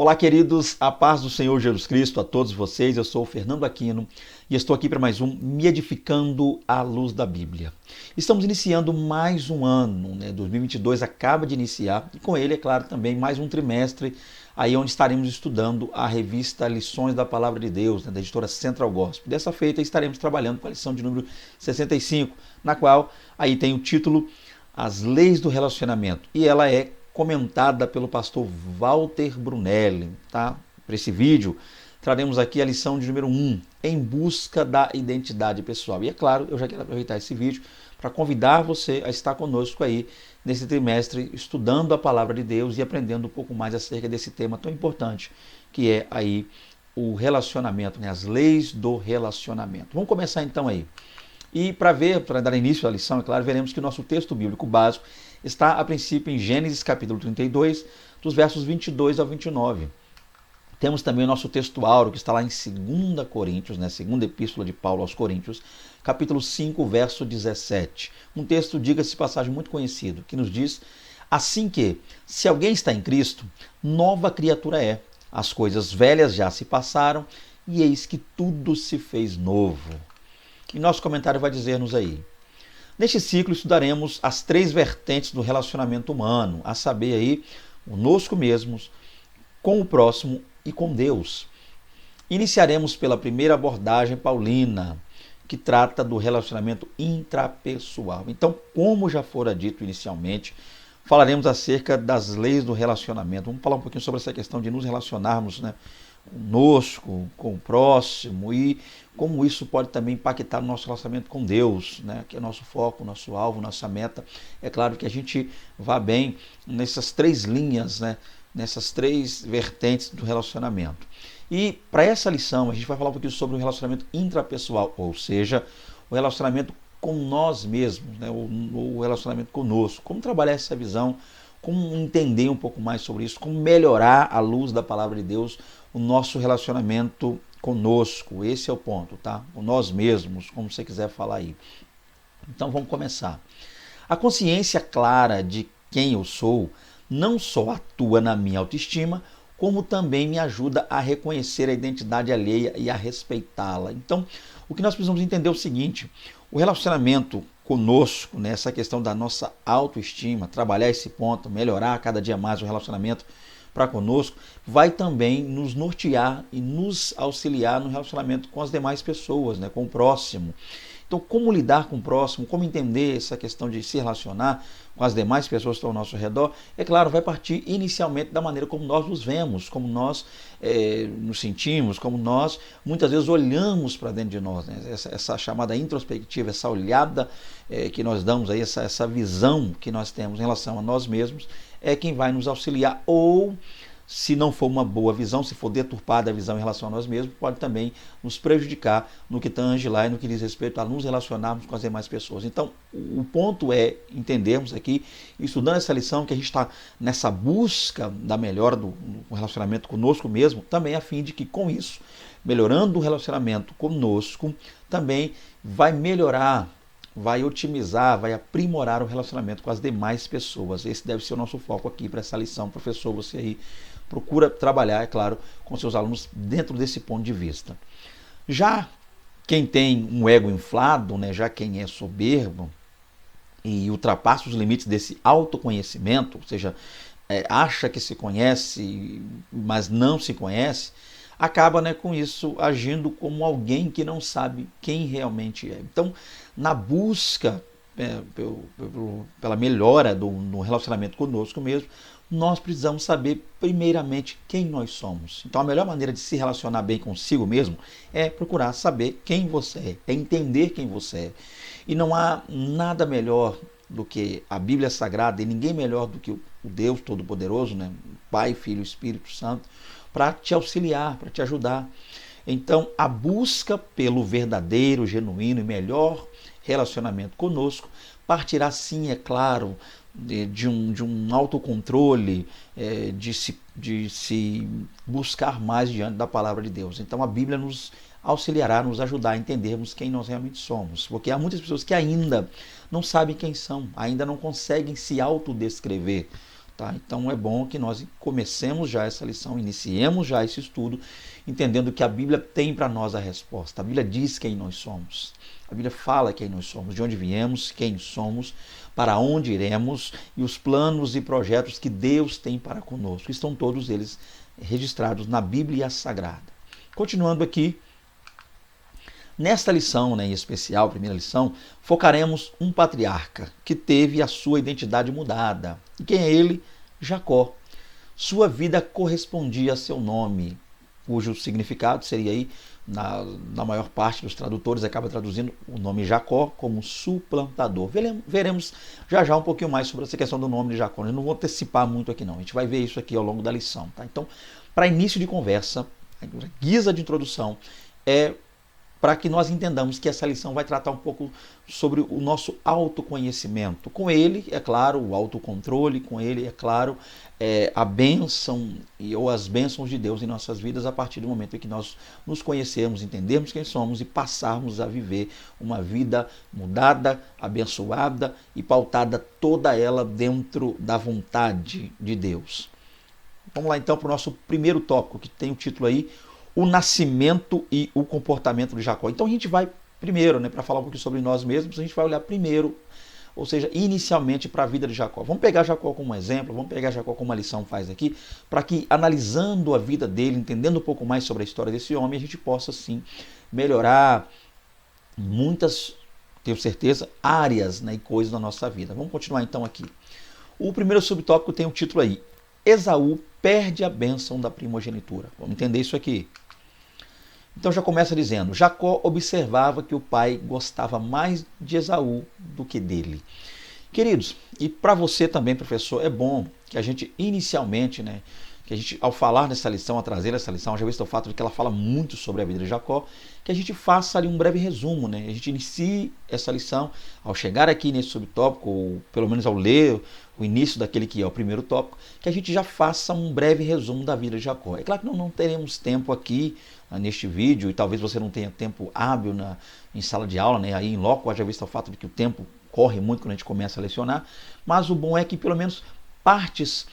Olá, queridos, a paz do Senhor Jesus Cristo a todos vocês. Eu sou o Fernando Aquino e estou aqui para mais um Me Edificando à Luz da Bíblia. Estamos iniciando mais um ano, 2022 acaba de iniciar e com ele, é claro, também mais um trimestre aí onde estaremos estudando a revista Lições da Palavra de Deus, da editora Central Gospel. Dessa feita estaremos trabalhando com a lição de número 65, na qual aí tem o título As Leis do Relacionamento e ela é comentada pelo pastor Walter Brunelli, tá? Para esse vídeo, traremos aqui a lição de número 1, em busca da identidade pessoal. E é claro, eu já quero aproveitar esse vídeo para convidar você a estar conosco aí nesse trimestre, estudando a palavra de Deus e aprendendo um pouco mais acerca desse tema tão importante, que é aí o relacionamento, as leis do relacionamento. Vamos começar então aí. E para dar início à lição, é claro, veremos que o nosso texto bíblico básico está a princípio em Gênesis capítulo 32, dos versos 22 ao 29. Temos também o nosso texto áureo, que está lá em 2 Coríntios, segunda epístola de Paulo aos Coríntios, capítulo 5, verso 17. Um texto, diga-se passagem, muito conhecido, que nos diz assim que, se alguém está em Cristo, nova criatura é. As coisas velhas já se passaram e eis que tudo se fez novo. E nosso comentário vai dizer-nos aí. Neste ciclo estudaremos as três vertentes do relacionamento humano, a saber aí, conosco mesmos, com o próximo e com Deus. Iniciaremos pela primeira abordagem paulina, que trata do relacionamento intrapessoal. Então, como já fora dito inicialmente, falaremos acerca das leis do relacionamento. Vamos falar um pouquinho sobre essa questão de nos relacionarmos, conosco, com o próximo e como isso pode também impactar o nosso relacionamento com Deus, que é o nosso foco, nosso alvo, nossa meta. É claro que a gente vá bem nessas três linhas, nessas três vertentes do relacionamento. E para essa lição a gente vai falar um pouquinho sobre o relacionamento intrapessoal, ou seja, o relacionamento com nós mesmos, o relacionamento conosco. Como trabalhar essa visão, como entender um pouco mais sobre isso, como melhorar à luz da palavra de Deus o nosso relacionamento conosco. Esse é o ponto, tá? Com nós mesmos, como você quiser falar aí. Então vamos começar. A consciência clara de quem eu sou não só atua na minha autoestima, como também me ajuda a reconhecer a identidade alheia e a respeitá-la. Então, o que nós precisamos entender é o seguinte: o relacionamento conosco, essa questão da nossa autoestima, trabalhar esse ponto, melhorar cada dia mais o relacionamento para conosco, vai também nos nortear e nos auxiliar no relacionamento com as demais pessoas, com o próximo. Então, como lidar com o próximo, como entender essa questão de se relacionar com as demais pessoas que estão ao nosso redor, é claro, vai partir inicialmente da maneira como nós nos vemos, como nós nos sentimos, como nós muitas vezes olhamos para dentro de nós. Essa chamada introspectiva, essa olhada que nós damos, aí, essa visão que nós temos em relação a nós mesmos, é quem vai nos auxiliar, ou se não for uma boa visão, se for deturpada a visão em relação a nós mesmos, pode também nos prejudicar no que tange lá e no que diz respeito a nos relacionarmos com as demais pessoas. Então, o ponto é entendermos aqui, estudando essa lição, que a gente está nessa busca da melhora do relacionamento conosco mesmo, também a fim de que com isso, melhorando o relacionamento conosco, também vai melhorar, vai otimizar, vai aprimorar o relacionamento com as demais pessoas. Esse deve ser o nosso foco aqui para essa lição. Professor, você aí procura trabalhar, é claro, com seus alunos dentro desse ponto de vista. Já quem tem um ego inflado, já quem é soberbo e ultrapassa os limites desse autoconhecimento, ou seja, acha que se conhece, mas não se conhece, acaba com isso agindo como alguém que não sabe quem realmente é. Então, na busca pela melhora no relacionamento conosco mesmo, nós precisamos saber primeiramente quem nós somos. Então a melhor maneira de se relacionar bem consigo mesmo é procurar saber quem você é entender quem você é. E não há nada melhor do que a Bíblia Sagrada, e ninguém melhor do que o Deus Todo-Poderoso, Pai, Filho e Espírito Santo, para te auxiliar, para te ajudar. Então, a busca pelo verdadeiro, genuíno e melhor relacionamento conosco partirá, sim, é claro, de um autocontrole, de se buscar mais diante da palavra de Deus. Então, a Bíblia nos auxiliará, nos ajudará a entendermos quem nós realmente somos. Porque há muitas pessoas que ainda não sabem quem são, ainda não conseguem se autodescrever. Tá? Então é bom que nós comecemos já essa lição, iniciemos já esse estudo, entendendo que a Bíblia tem para nós a resposta. A Bíblia diz quem nós somos. A Bíblia fala quem nós somos, de onde viemos, quem somos, para onde iremos e os planos e projetos que Deus tem para conosco. Estão todos eles registrados na Bíblia Sagrada. Continuando aqui, nesta lição, né, em especial, primeira lição, focaremos um patriarca que teve a sua identidade mudada. E quem é ele? Jacó. Sua vida correspondia a seu nome, cujo significado seria aí, na maior parte dos tradutores, acaba traduzindo o nome Jacó como suplantador. Veremos já já um pouquinho mais sobre essa questão do nome de Jacó. Eu não vou antecipar muito aqui não, a gente vai ver isso aqui ao longo da lição. Tá? Então, para início de conversa, guisa de introdução, para que nós entendamos que essa lição vai tratar um pouco sobre o nosso autoconhecimento. Com ele, é claro, o autocontrole, com ele, é claro, a bênção ou as bênçãos de Deus em nossas vidas a partir do momento em que nós nos conhecermos, entendermos quem somos e passarmos a viver uma vida mudada, abençoada e pautada toda ela dentro da vontade de Deus. Vamos lá então para o nosso primeiro tópico, que tem o título aí, o nascimento e o comportamento de Jacó. Então a gente vai primeiro, para falar um pouquinho sobre nós mesmos, a gente vai olhar primeiro, ou seja, inicialmente para a vida de Jacó. Vamos pegar Jacó como um exemplo, vamos pegar Jacó como uma lição faz aqui, para que analisando a vida dele, entendendo um pouco mais sobre a história desse homem, a gente possa sim melhorar muitas, tenho certeza, áreas e coisas da nossa vida. Vamos continuar então aqui. O primeiro subtópico tem o título aí, Esaú perde a bênção da primogenitura. Vamos entender isso aqui. Então já começa dizendo, Jacó observava que o pai gostava mais de Esaú do que dele. Queridos, e para você também, professor, é bom que a gente inicialmente, que a gente, ao falar nessa lição, ao trazer essa lição, já visto o fato de que ela fala muito sobre a vida de Jacó, que a gente faça ali um breve resumo, A gente inicie essa lição, ao chegar aqui nesse subtópico, ou pelo menos ao ler o início daquele que é o primeiro tópico, que a gente já faça um breve resumo da vida de Jacó. É claro que não teremos tempo aqui neste vídeo, e talvez você não tenha tempo hábil em sala de aula, aí em loco, já visto o fato de que o tempo corre muito quando a gente começa a lecionar, mas o bom é que pelo menos partes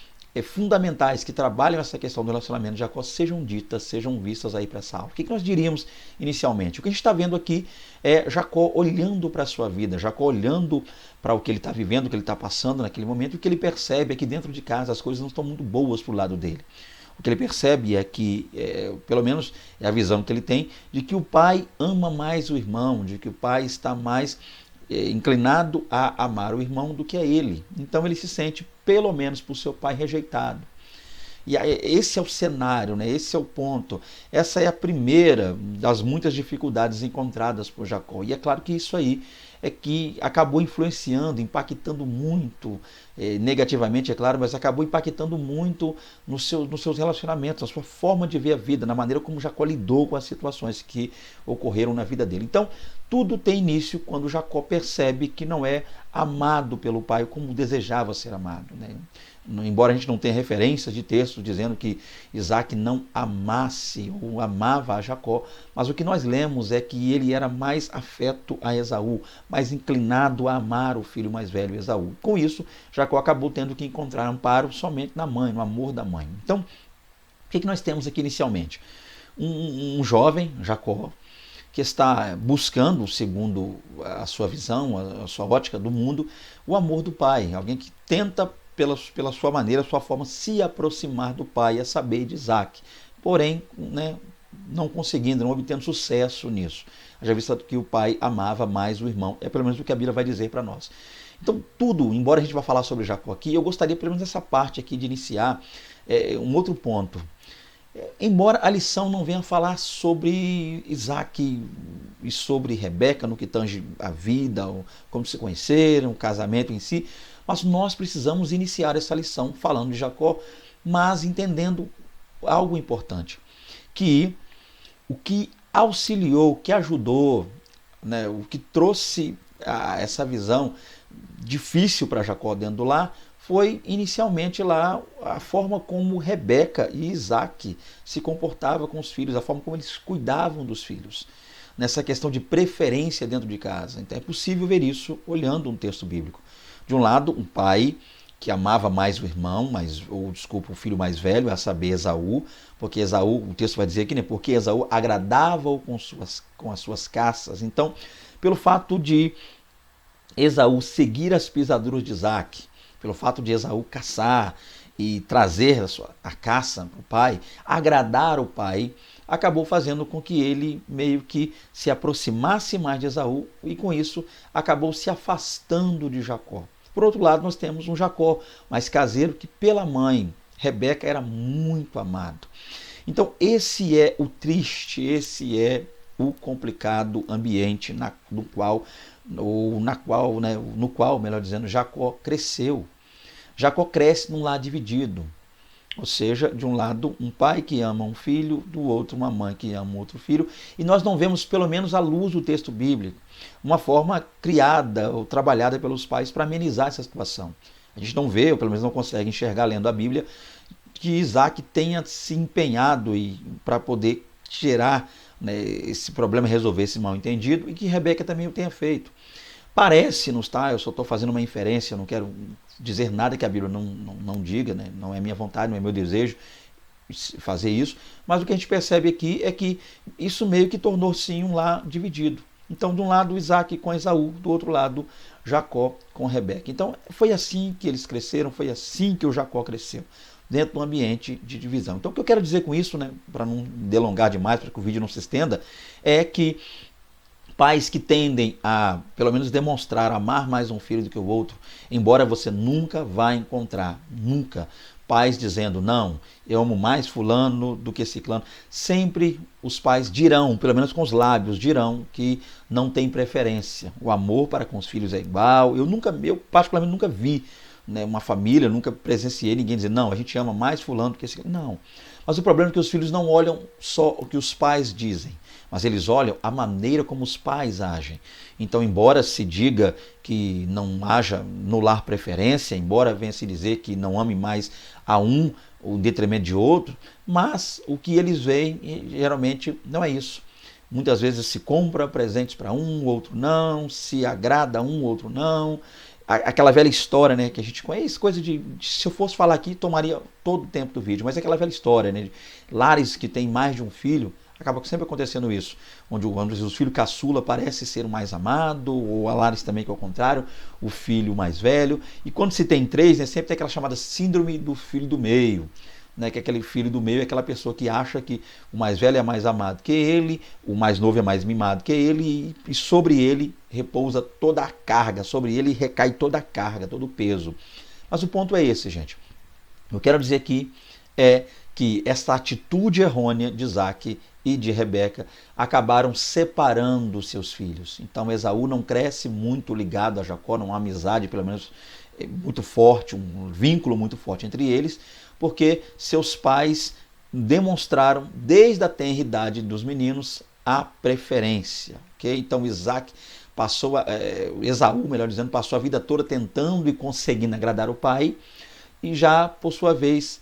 fundamentais que trabalham essa questão do relacionamento de Jacó sejam ditas, sejam vistas aí para essa aula. O que nós diríamos inicialmente? O que a gente está vendo aqui é Jacó olhando para a sua vida, Jacó olhando para o que ele está vivendo, o que ele está passando naquele momento, e o que ele percebe é que dentro de casa as coisas não estão muito boas para o lado dele. O que ele percebe é que, pelo menos é a visão que ele tem, de que o pai ama mais o irmão, de que o pai está mais inclinado a amar o irmão do que a ele. Então ele se sente, pelo menos por seu pai, rejeitado. E esse é o cenário, esse é o ponto. Essa é a primeira das muitas dificuldades encontradas por Jacó. E é claro que isso aí é que acabou influenciando, impactando muito, negativamente, é claro, mas acabou impactando muito nos seus relacionamentos, na sua forma de ver a vida, na maneira como Jacó lidou com as situações que ocorreram na vida dele. Então, tudo tem início quando Jacó percebe que não é amado pelo pai como desejava ser amado. Embora a gente não tenha referências de textos dizendo que Isaac não amasse ou amava a Jacó, mas o que nós lemos é que ele era mais afeto a Esaú, mais inclinado a amar o filho mais velho, Esaú. Com isso, Jacó acabou tendo que encontrar amparo somente na mãe, no amor da mãe. Então, o que nós temos aqui inicialmente? Um jovem, Jacó, que está buscando, segundo a sua visão, a sua ótica do mundo, o amor do pai. Alguém que tenta, pela sua maneira, sua forma, se aproximar do pai, a saber, de Isaac. Porém, não conseguindo, não obtendo sucesso nisso. Já visto que o pai amava mais o irmão. É pelo menos o que a Bíblia vai dizer para nós. Então, tudo, embora a gente vá falar sobre Jacó aqui, eu gostaria, pelo menos essa parte aqui, de iniciar um outro ponto. Embora a lição não venha falar sobre Isaac e sobre Rebeca, no que tange a vida, como se conheceram, o casamento em si, mas nós precisamos iniciar essa lição falando de Jacó, mas entendendo algo importante, que o que auxiliou, o que ajudou, o que trouxe essa visão difícil para Jacó dentro do lar, foi inicialmente lá a forma como Rebeca e Isaac se comportavam com os filhos, a forma como eles cuidavam dos filhos, nessa questão de preferência dentro de casa. Então é possível ver isso olhando um texto bíblico. De um lado, um pai que amava mais o irmão, o filho mais velho, a saber, Esaú, porque Esaú, o texto vai dizer que, né, porque Esaú agradava-o com as suas caças. Então, pelo fato de Esaú seguir as pisaduras de Isaac, pelo fato de Esaú caçar e trazer a caça para o pai, agradar o pai, acabou fazendo com que ele meio que se aproximasse mais de Esaú e com isso acabou se afastando de Jacó. Por outro lado, nós temos um Jacó mais caseiro que pela mãe, Rebeca, era muito amado. Então esse é o triste, esse é o complicado ambiente no qual, melhor dizendo, Jacó cresceu. Jacó cresce num lar dividido. Ou seja, de um lado um pai que ama um filho, do outro uma mãe que ama outro filho, e nós não vemos, pelo menos à luz do texto bíblico, uma forma criada ou trabalhada pelos pais para amenizar essa situação. A gente não vê, ou pelo menos não consegue enxergar lendo a Bíblia, que Isaac tenha se empenhado para poder tirar, né, esse problema, resolver esse mal-entendido, e que Rebeca também o tenha feito. Parece-nos, tá? Eu só estou fazendo uma inferência, não quero dizer nada que a Bíblia não diga, né? Não é minha vontade, não é meu desejo fazer isso, mas o que a gente percebe aqui é que isso meio que tornou sim um lar dividido. Então, de um lado Isaac com Esaú, do outro lado Jacó com Rebeca. Então, foi assim que eles cresceram, foi assim que o Jacó cresceu, dentro do ambiente de divisão. Então, o que eu quero dizer com isso, né, para não delongar demais, para que o vídeo não se estenda, é que pais que tendem a, pelo menos, demonstrar amar mais um filho do que o outro, embora você nunca vai encontrar, nunca, pais dizendo, não, eu amo mais fulano do que ciclano. Sempre os pais dirão, pelo menos com os lábios, dirão que não tem preferência. O amor para com os filhos é igual. Eu particularmente nunca vi, né, uma família, nunca presenciei ninguém dizer, não, a gente ama mais fulano do que ciclano. Não. Mas o problema é que os filhos não olham só o que os pais dizem, mas eles olham a maneira como os pais agem. Então, embora se diga que não haja no lar preferência, embora venha se dizer que não ame mais a um em detrimento de outro, mas o que eles veem geralmente não é isso. Muitas vezes se compra presentes para um, outro não, se agrada a um, outro não. Aquela velha história, né, que a gente conhece, coisa se eu fosse falar aqui, tomaria todo o tempo do vídeo, mas é aquela velha história, né, de lares que tem mais de um filho, acaba sempre acontecendo isso, onde o filho caçula parece ser o mais amado, ou há lares também que é o contrário, o filho mais velho, e quando se tem três, né, sempre tem aquela chamada síndrome do filho do meio, né, que aquele filho do meio é aquela pessoa que acha que o mais velho é mais amado que ele, o mais novo é mais mimado que ele, e sobre ele repousa toda a carga, sobre ele recai toda a carga, todo o peso. Mas o ponto é esse, gente. Eu quero dizer aqui é que essa atitude errônea de Isaac e de Rebeca acabaram separando seus filhos. Então Esaú não cresce muito ligado a Jacó, não há amizade, pelo menos muito forte, um vínculo muito forte entre eles, porque seus pais demonstraram desde a tenra idade dos meninos a preferência. Okay? Então Esaú, melhor dizendo, passou a vida toda tentando e conseguindo agradar o pai, e já, por sua vez,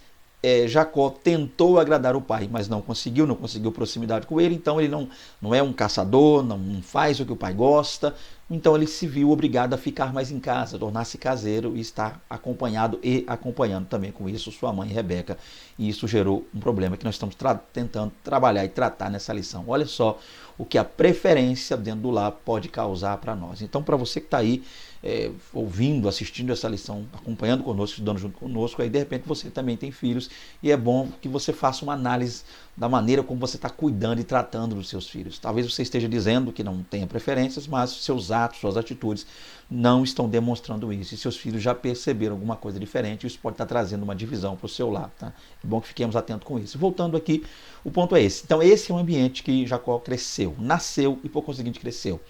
Jacó tentou agradar o pai, mas não conseguiu proximidade com ele, então ele não é um caçador, não faz o que o pai gosta, então ele se viu obrigado a ficar mais em casa, tornar-se caseiro e estar acompanhado e acompanhando também com isso sua mãe Rebeca, e isso gerou um problema que nós estamos tentando trabalhar e tratar nessa lição. Olha só o que a preferência dentro do lar pode causar para nós. Então, para você que está aí ouvindo, assistindo essa lição, acompanhando conosco, estudando junto conosco, aí de repente você também tem filhos e é bom que você faça uma análise da maneira como você está cuidando e tratando dos seus filhos. Talvez você esteja dizendo que não tenha preferências, mas seus atos, suas atitudes não estão demonstrando isso. E seus filhos já perceberam alguma coisa diferente, isso pode estar trazendo uma divisão para o seu lar. Tá? É bom que fiquemos atentos com isso. Voltando aqui, o ponto é esse. Então esse é o ambiente que Jacó cresceu, nasceu e por conseguinte cresceu.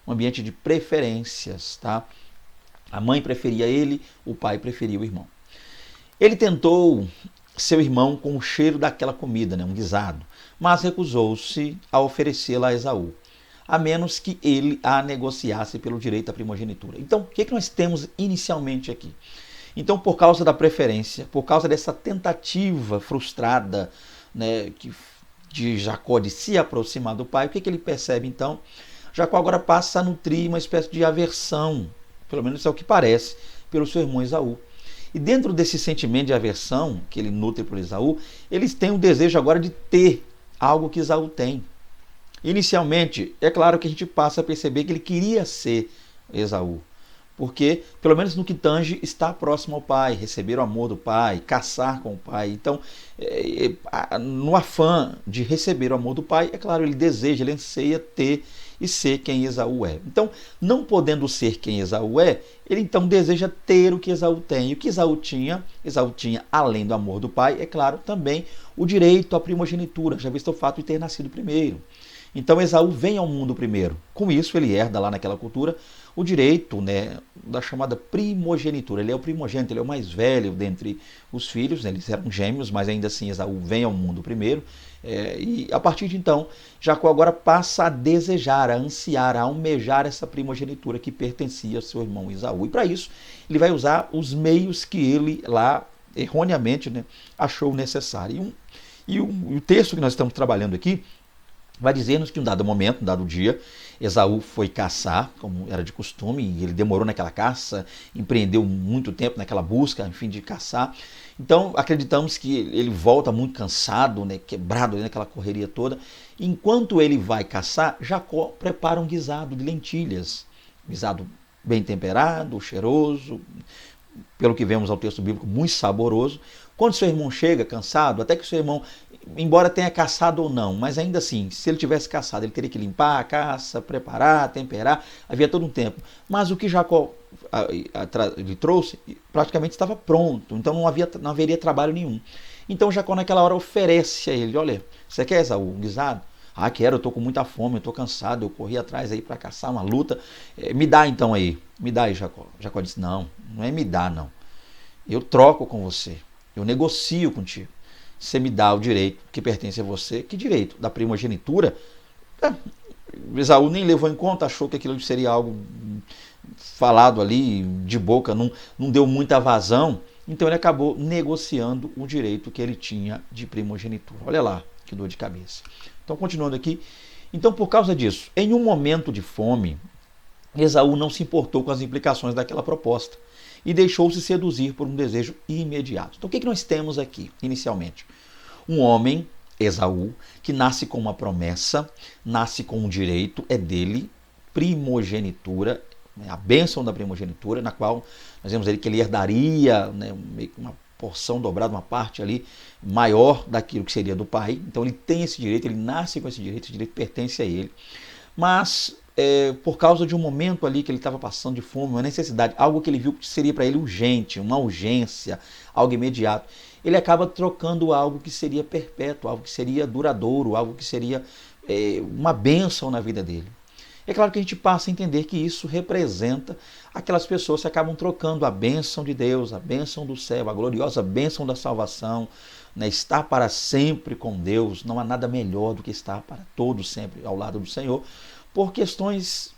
Um ambiente de preferências, tá? A mãe preferia ele, o pai preferia o irmão. Ele tentou seu irmão com o cheiro daquela comida, né, um guisado, mas recusou-se a oferecê-la a Esaú, a menos que ele a negociasse pelo direito à primogenitura. Então, o que nós temos inicialmente aqui? Então, por causa da preferência, por causa dessa tentativa frustrada, né, de Jacó de se aproximar do pai, o que ele percebe então? Jacó agora passa a nutrir uma espécie de aversão, pelo menos é o que parece, pelo seu irmão Esaú. E dentro desse sentimento de aversão que ele nutre por Esaú, eles têm o desejo agora de ter algo que Esaú tem. Inicialmente, é claro que a gente passa a perceber que ele queria ser Esaú, porque, pelo menos no que tange, estar próximo ao pai, receber o amor do pai, caçar com o pai. Então, no afã de receber o amor do pai, é claro, ele deseja, ele anseia ter e ser quem Esaú é. Então, não podendo ser quem Esaú é, ele então deseja ter o que Esaú tem. E o que Esaú tinha, além do amor do pai, é claro, também o direito à primogenitura, já visto o fato de ter nascido primeiro. Então Esaú vem ao mundo primeiro. Com isso ele herda lá naquela cultura o direito, né, da chamada primogenitura. Ele é o primogênito, ele é o mais velho dentre os filhos, né, eles eram gêmeos, mas ainda assim Esaú vem ao mundo primeiro. E a partir de então, Jacó agora passa a desejar, a ansiar, a almejar essa primogenitura que pertencia ao seu irmão Esaú. E para isso ele vai usar os meios que ele lá, erroneamente, né, achou necessário. E o texto que nós estamos trabalhando aqui vai dizer-nos que em um dado momento, um dado dia, Esaú foi caçar, como era de costume, e ele demorou naquela caça, empreendeu muito tempo naquela busca, enfim, de caçar. Então, acreditamos que ele volta muito cansado, né, quebrado naquela correria toda. Enquanto ele vai caçar, Jacó prepara um guisado de lentilhas, guisado bem temperado, cheiroso, pelo que vemos ao texto bíblico, muito saboroso. Quando seu irmão chega cansado, até que seu irmão, embora tenha caçado ou não, mas ainda assim, se ele tivesse caçado, ele teria que limpar a caça, preparar, temperar, havia todo um tempo. Mas o que Jacó lhe trouxe, praticamente estava pronto, então não haveria trabalho nenhum. Então Jacó naquela hora oferece a ele, olha, você quer, Esaú, um guisado? Ah, quero, eu estou com muita fome, eu estou cansado, eu corri atrás aí para caçar uma luta, me dá então aí, me dá aí, Jacó. Jacó disse, não é me dá não, eu troco com você, eu negocio contigo. Você me dá o direito que pertence a você. Que direito? Da primogenitura? Esaú nem levou em conta, achou que aquilo seria algo falado ali de boca, não deu muita vazão. Então ele acabou negociando o direito que ele tinha de primogenitura. Olha lá, que dor de cabeça. Então, continuando aqui. Então, por causa disso, em um momento de fome, Esaú não se importou com as implicações daquela proposta e deixou-se seduzir por um desejo imediato. Então o que nós temos aqui, inicialmente? Um homem, Esaú, que nasce com uma promessa, nasce com um direito, é dele, primogenitura, a bênção da primogenitura, na qual nós vemos ele que ele herdaria, né, uma porção dobrada, uma parte ali maior daquilo que seria do pai. Então ele tem esse direito, ele nasce com esse direito pertence a ele. Mas por causa de um momento ali que ele estava passando de fome, uma necessidade, algo que ele viu que seria para ele urgente, uma urgência, algo imediato, ele acaba trocando algo que seria perpétuo, algo que seria duradouro, algo que seria uma bênção na vida dele. É claro que a gente passa a entender que isso representa aquelas pessoas que acabam trocando a bênção de Deus, a bênção do céu, a gloriosa bênção da salvação, né? Estar para sempre com Deus, não há nada melhor do que estar para todos sempre ao lado do Senhor, por questões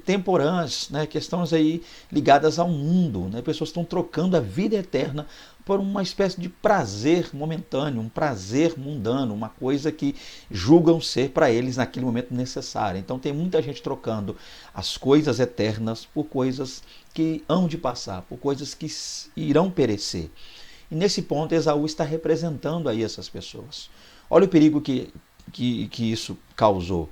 temporãs, né? Questões aí ligadas ao mundo, né? Pessoas estão trocando a vida eterna por uma espécie de prazer momentâneo, um prazer mundano, uma coisa que julgam ser para eles naquele momento necessária. Então tem muita gente trocando as coisas eternas por coisas que hão de passar, por coisas que irão perecer. E nesse ponto Esaú está representando aí essas pessoas. Olha o perigo que isso causou.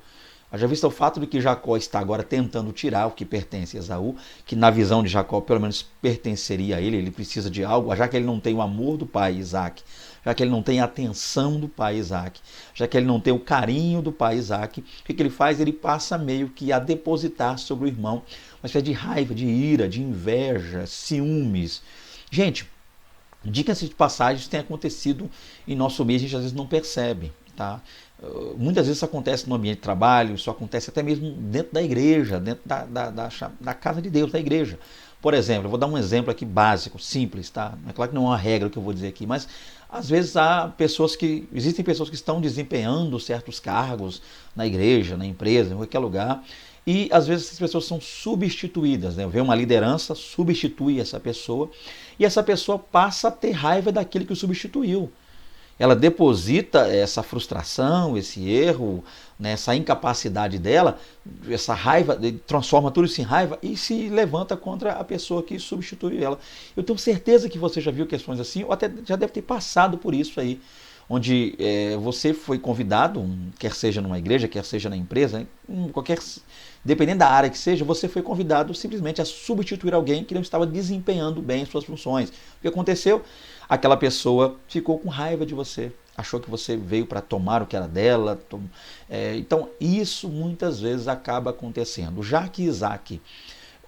Já visto o fato de que Jacó está agora tentando tirar o que pertence a Esaú, que na visão de Jacó pelo menos pertenceria a ele, ele precisa de algo, já que ele não tem o amor do pai Isaac, já que ele não tem a atenção do pai Isaac, já que ele não tem o carinho do pai Isaac, o que ele faz? Ele passa meio que a depositar sobre o irmão uma espécie de raiva, de ira, de inveja, ciúmes. Gente, diga-se de passagem, isso tem acontecido em nosso meio, a gente às vezes não percebe, tá? Muitas vezes isso acontece no ambiente de trabalho, isso acontece até mesmo dentro da igreja, dentro da casa de Deus, da igreja. Por exemplo, eu vou dar um exemplo aqui básico, simples, tá? É claro que não é uma regra que eu vou dizer aqui, mas às vezes existem pessoas que estão desempenhando certos cargos na igreja, na empresa, em qualquer lugar, e às vezes essas pessoas são substituídas, né? Vem uma liderança, substitui essa pessoa, e essa pessoa passa a ter raiva daquele que o substituiu. ela deposita essa frustração, esse erro, né, essa incapacidade dela, essa raiva, transforma tudo isso em raiva e se levanta contra a pessoa que substitui ela. Eu tenho certeza que você já viu questões assim, ou até já deve ter passado por isso aí, onde você foi convidado, quer seja numa igreja, quer seja na empresa, qualquer, dependendo da área que seja, você foi convidado simplesmente a substituir alguém que não estava desempenhando bem as suas funções. O que aconteceu? Aquela pessoa ficou com raiva de você, achou que você veio para tomar o que era dela. Então, isso muitas vezes acaba acontecendo. Já que Isaac,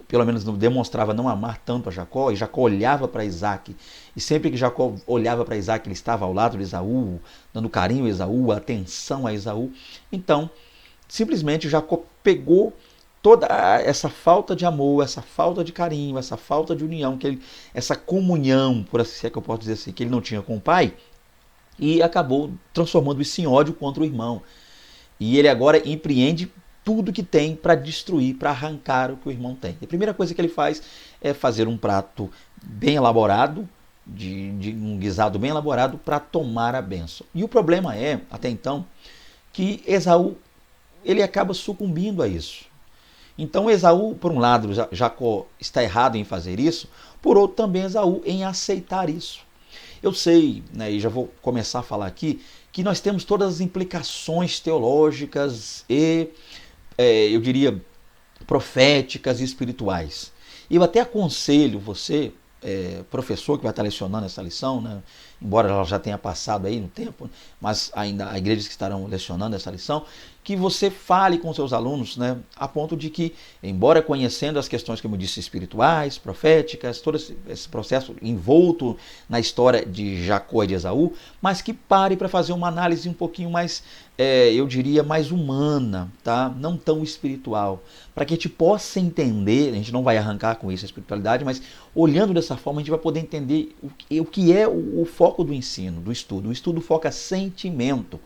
pelo menos demonstrava não amar tanto a Jacó, e Jacó olhava para Isaac, e sempre que Jacó olhava para Isaac, ele estava ao lado de Esaú, dando carinho a Esaú, atenção a Esaú. Então, simplesmente Jacó pegou toda essa falta de amor, essa falta de carinho, essa falta de união, essa comunhão, por assim é que eu posso dizer assim, que ele não tinha com o pai, e acabou transformando isso em ódio contra o irmão. E ele agora empreende tudo que tem para destruir, para arrancar o que o irmão tem. E a primeira coisa que ele faz é fazer um prato bem elaborado, de um guisado bem elaborado, para tomar a bênção. E o problema é, até então, que Esaú ele acaba sucumbindo a isso. Então Esaú, por um lado, Jacó está errado em fazer isso, por outro também Esaú em aceitar isso. Eu sei, né, e já vou começar a falar aqui, que nós temos todas as implicações teológicas e, eu diria, proféticas e espirituais. Eu até aconselho você, professor que vai estar lecionando essa lição, né, embora ela já tenha passado aí no tempo, mas ainda há igrejas que estarão lecionando essa lição, que você fale com seus alunos, né, a ponto de que, embora conhecendo as questões, como eu disse, espirituais, proféticas, todo esse processo envolto na história de Jacó e de Esaú, mas que pare para fazer uma análise um pouquinho mais, eu diria, mais humana, tá? Não tão espiritual, para que a gente possa entender, a gente não vai arrancar com isso a espiritualidade, mas olhando dessa forma a gente vai poder entender o que é o foco do ensino, do estudo. O estudo foca sentimento.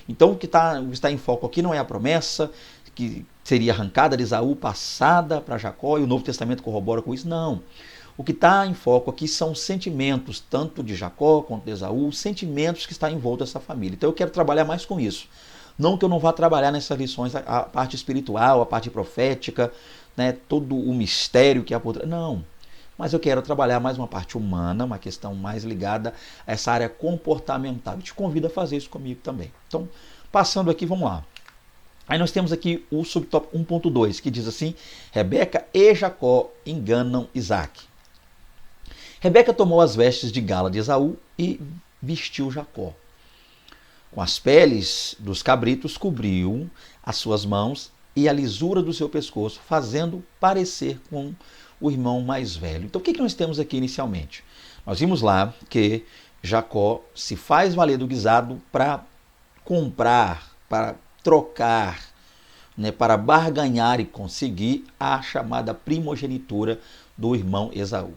Então o que está em foco aqui não é a promessa que seria arrancada de Esaú, passada para Jacó, e o Novo Testamento corrobora com isso. Não. O que está em foco aqui são sentimentos, tanto de Jacó quanto de Esaú, sentimentos que estão envoltos nessa família. Então eu quero trabalhar mais com isso. Não que eu não vá trabalhar nessas lições a parte espiritual, a parte profética, né, todo o mistério que há por trás. Não. Mas eu quero trabalhar mais uma parte humana, uma questão mais ligada a essa área comportamental. Eu te convido a fazer isso comigo também. Então, passando aqui, vamos lá. Aí nós temos aqui o subtópico 1.2, que diz assim: Rebeca e Jacó enganam Isaac. Rebeca tomou as vestes de gala de Esaú e vestiu Jacó. Com as peles dos cabritos cobriu as suas mãos e a lisura do seu pescoço, fazendo parecer com o irmão mais velho. Então o que nós temos aqui inicialmente? Nós vimos lá que Jacó se faz valer do guisado para comprar, para trocar, né, para barganhar e conseguir a chamada primogenitura do irmão Esaú.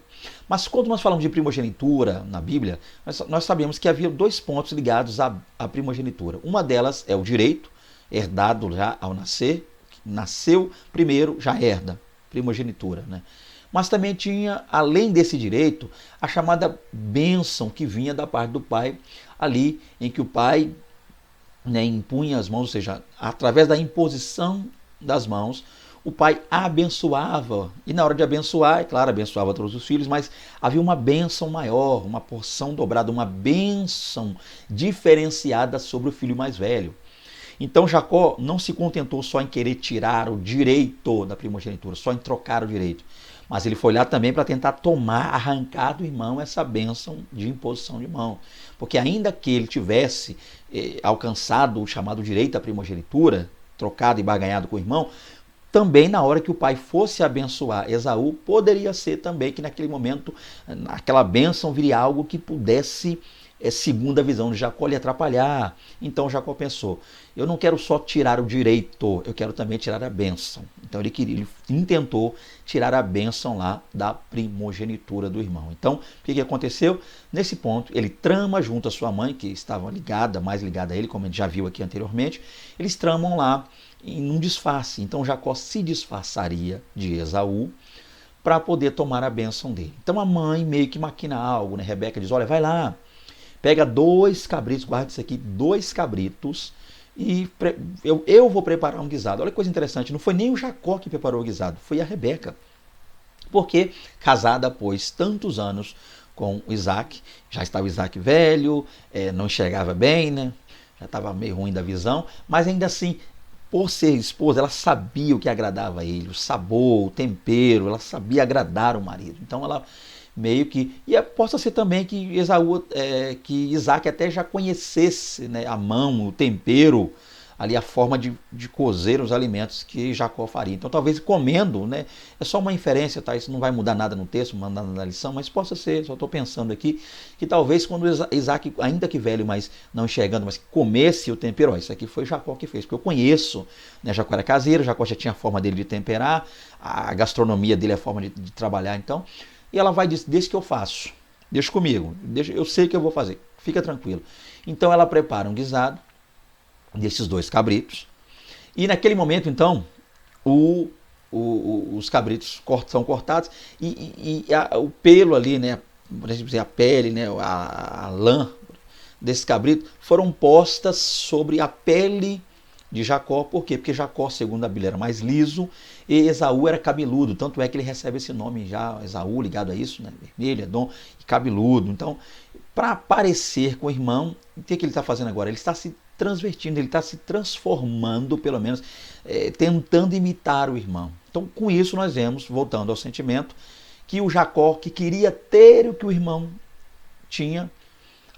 Mas quando nós falamos de primogenitura na Bíblia, nós sabemos que havia dois pontos ligados à primogenitura. Uma delas é o direito, herdado já ao nascer, nasceu primeiro, já herda, primogenitura, né? Mas também tinha, além desse direito, a chamada bênção que vinha da parte do pai, ali em que o pai, né, impunha as mãos, ou seja, através da imposição das mãos, o pai abençoava. E na hora de abençoar, é claro, abençoava todos os filhos, mas havia uma bênção maior, uma porção dobrada, uma bênção diferenciada sobre o filho mais velho. Então Jacó não se contentou só em querer tirar o direito da primogenitura, só em trocar o direito. Mas ele foi lá também para tentar arrancar do irmão essa bênção de imposição de mão. Porque ainda que ele tivesse alcançado o chamado direito à primogenitura, trocado e barganhado com o irmão, também na hora que o pai fosse abençoar Esaú, poderia ser também que naquele momento, aquela bênção viria algo que pudesse, segundo a visão de Jacó, lhe atrapalhar. Então Jacó pensou, eu não quero só tirar o direito, eu quero também tirar a bênção. Então ele intentou tirar a bênção lá da primogenitura do irmão. Então, o que aconteceu? Nesse ponto, ele trama junto à sua mãe, que estava mais ligada a ele, como a gente já viu aqui anteriormente, eles tramam lá em um disfarce. Então Jacó se disfarçaria de Esaú para poder tomar a bênção dele. Então a mãe meio que maquina algo, né? Rebeca diz, olha, vai lá, pega 2 cabritos, guarda isso aqui, 2 cabritos, e eu vou preparar um guisado. Olha que coisa interessante, não foi nem o Jacó que preparou o guisado, foi a Rebeca. Porque casada após tantos anos com o Isaac, já estava o Isaac velho, não enxergava bem, né? Já estava meio ruim da visão, mas ainda assim, por ser esposa, ela sabia o que agradava a ele, o sabor, o tempero, ela sabia agradar o marido. Então ela meio que... E possa ser também que que Isaac até já conhecesse, né, a mão, o tempero, ali a forma de cozer os alimentos que Jacó faria. Então talvez comendo, né, é só uma inferência, tá? Isso não vai mudar nada no texto, não mudar nada na lição, mas possa ser, só estou pensando aqui, que talvez quando Isaac, ainda que velho, mas não enxergando, mas comesse o tempero, isso aqui foi Jacó que fez, porque eu conheço, né, Jacó era caseiro, Jacó já tinha a forma dele de temperar, a gastronomia dele, a forma de trabalhar, então, e ela vai dizer, deixa que eu faço, deixa comigo, eu sei que eu vou fazer, fica tranquilo. Então ela prepara um guisado desses 2 cabritos. E naquele momento, então, os cabritos são cortados e o pelo ali, né, por exemplo, dizer, a pele, né, a lã desse cabrito foram postas sobre a pele de Jacó. Por quê? Porque Jacó, segundo a Bíblia, era mais liso e Esaú era cabeludo. Tanto é que ele recebe esse nome já, Esaú, ligado a isso, né, vermelho, Edom e cabeludo. Então, para parecer com o irmão, o que ele está fazendo agora? Ele está se transvertindo, ele está se transformando, pelo menos, tentando imitar o irmão. Então, com isso, nós vemos, voltando ao sentimento, que o Jacó, que queria ter o que o irmão tinha,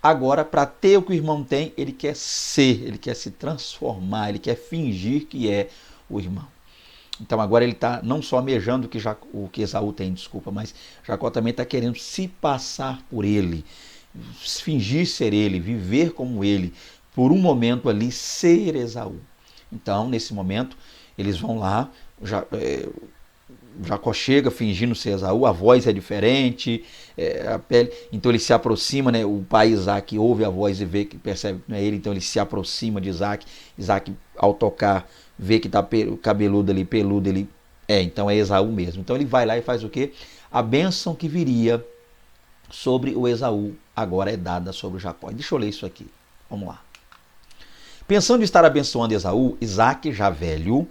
agora, para ter o que o irmão tem, ele quer ser, ele quer se transformar, ele quer fingir que é o irmão. Então, agora ele está não só almejando o que Esaú tem, desculpa, mas Jacó também está querendo se passar por ele, fingir ser ele, viver como ele, por um momento ali, ser Esaú. Então, nesse momento, eles vão lá, Jacó chega fingindo ser Esaú, a voz é diferente, a pele, então ele se aproxima, né, o pai Isaac ouve a voz e vê que percebe que não é ele, então ele se aproxima de Isaac, Isaac ao tocar vê que está cabeludo ali, peludo, então é Esaú mesmo. Então ele vai lá e faz o quê? A bênção que viria sobre o Esaú agora é dada sobre o Jacó. Deixa eu ler isso aqui, vamos lá. Pensando em estar abençoando Esaú, Isaac, já velho,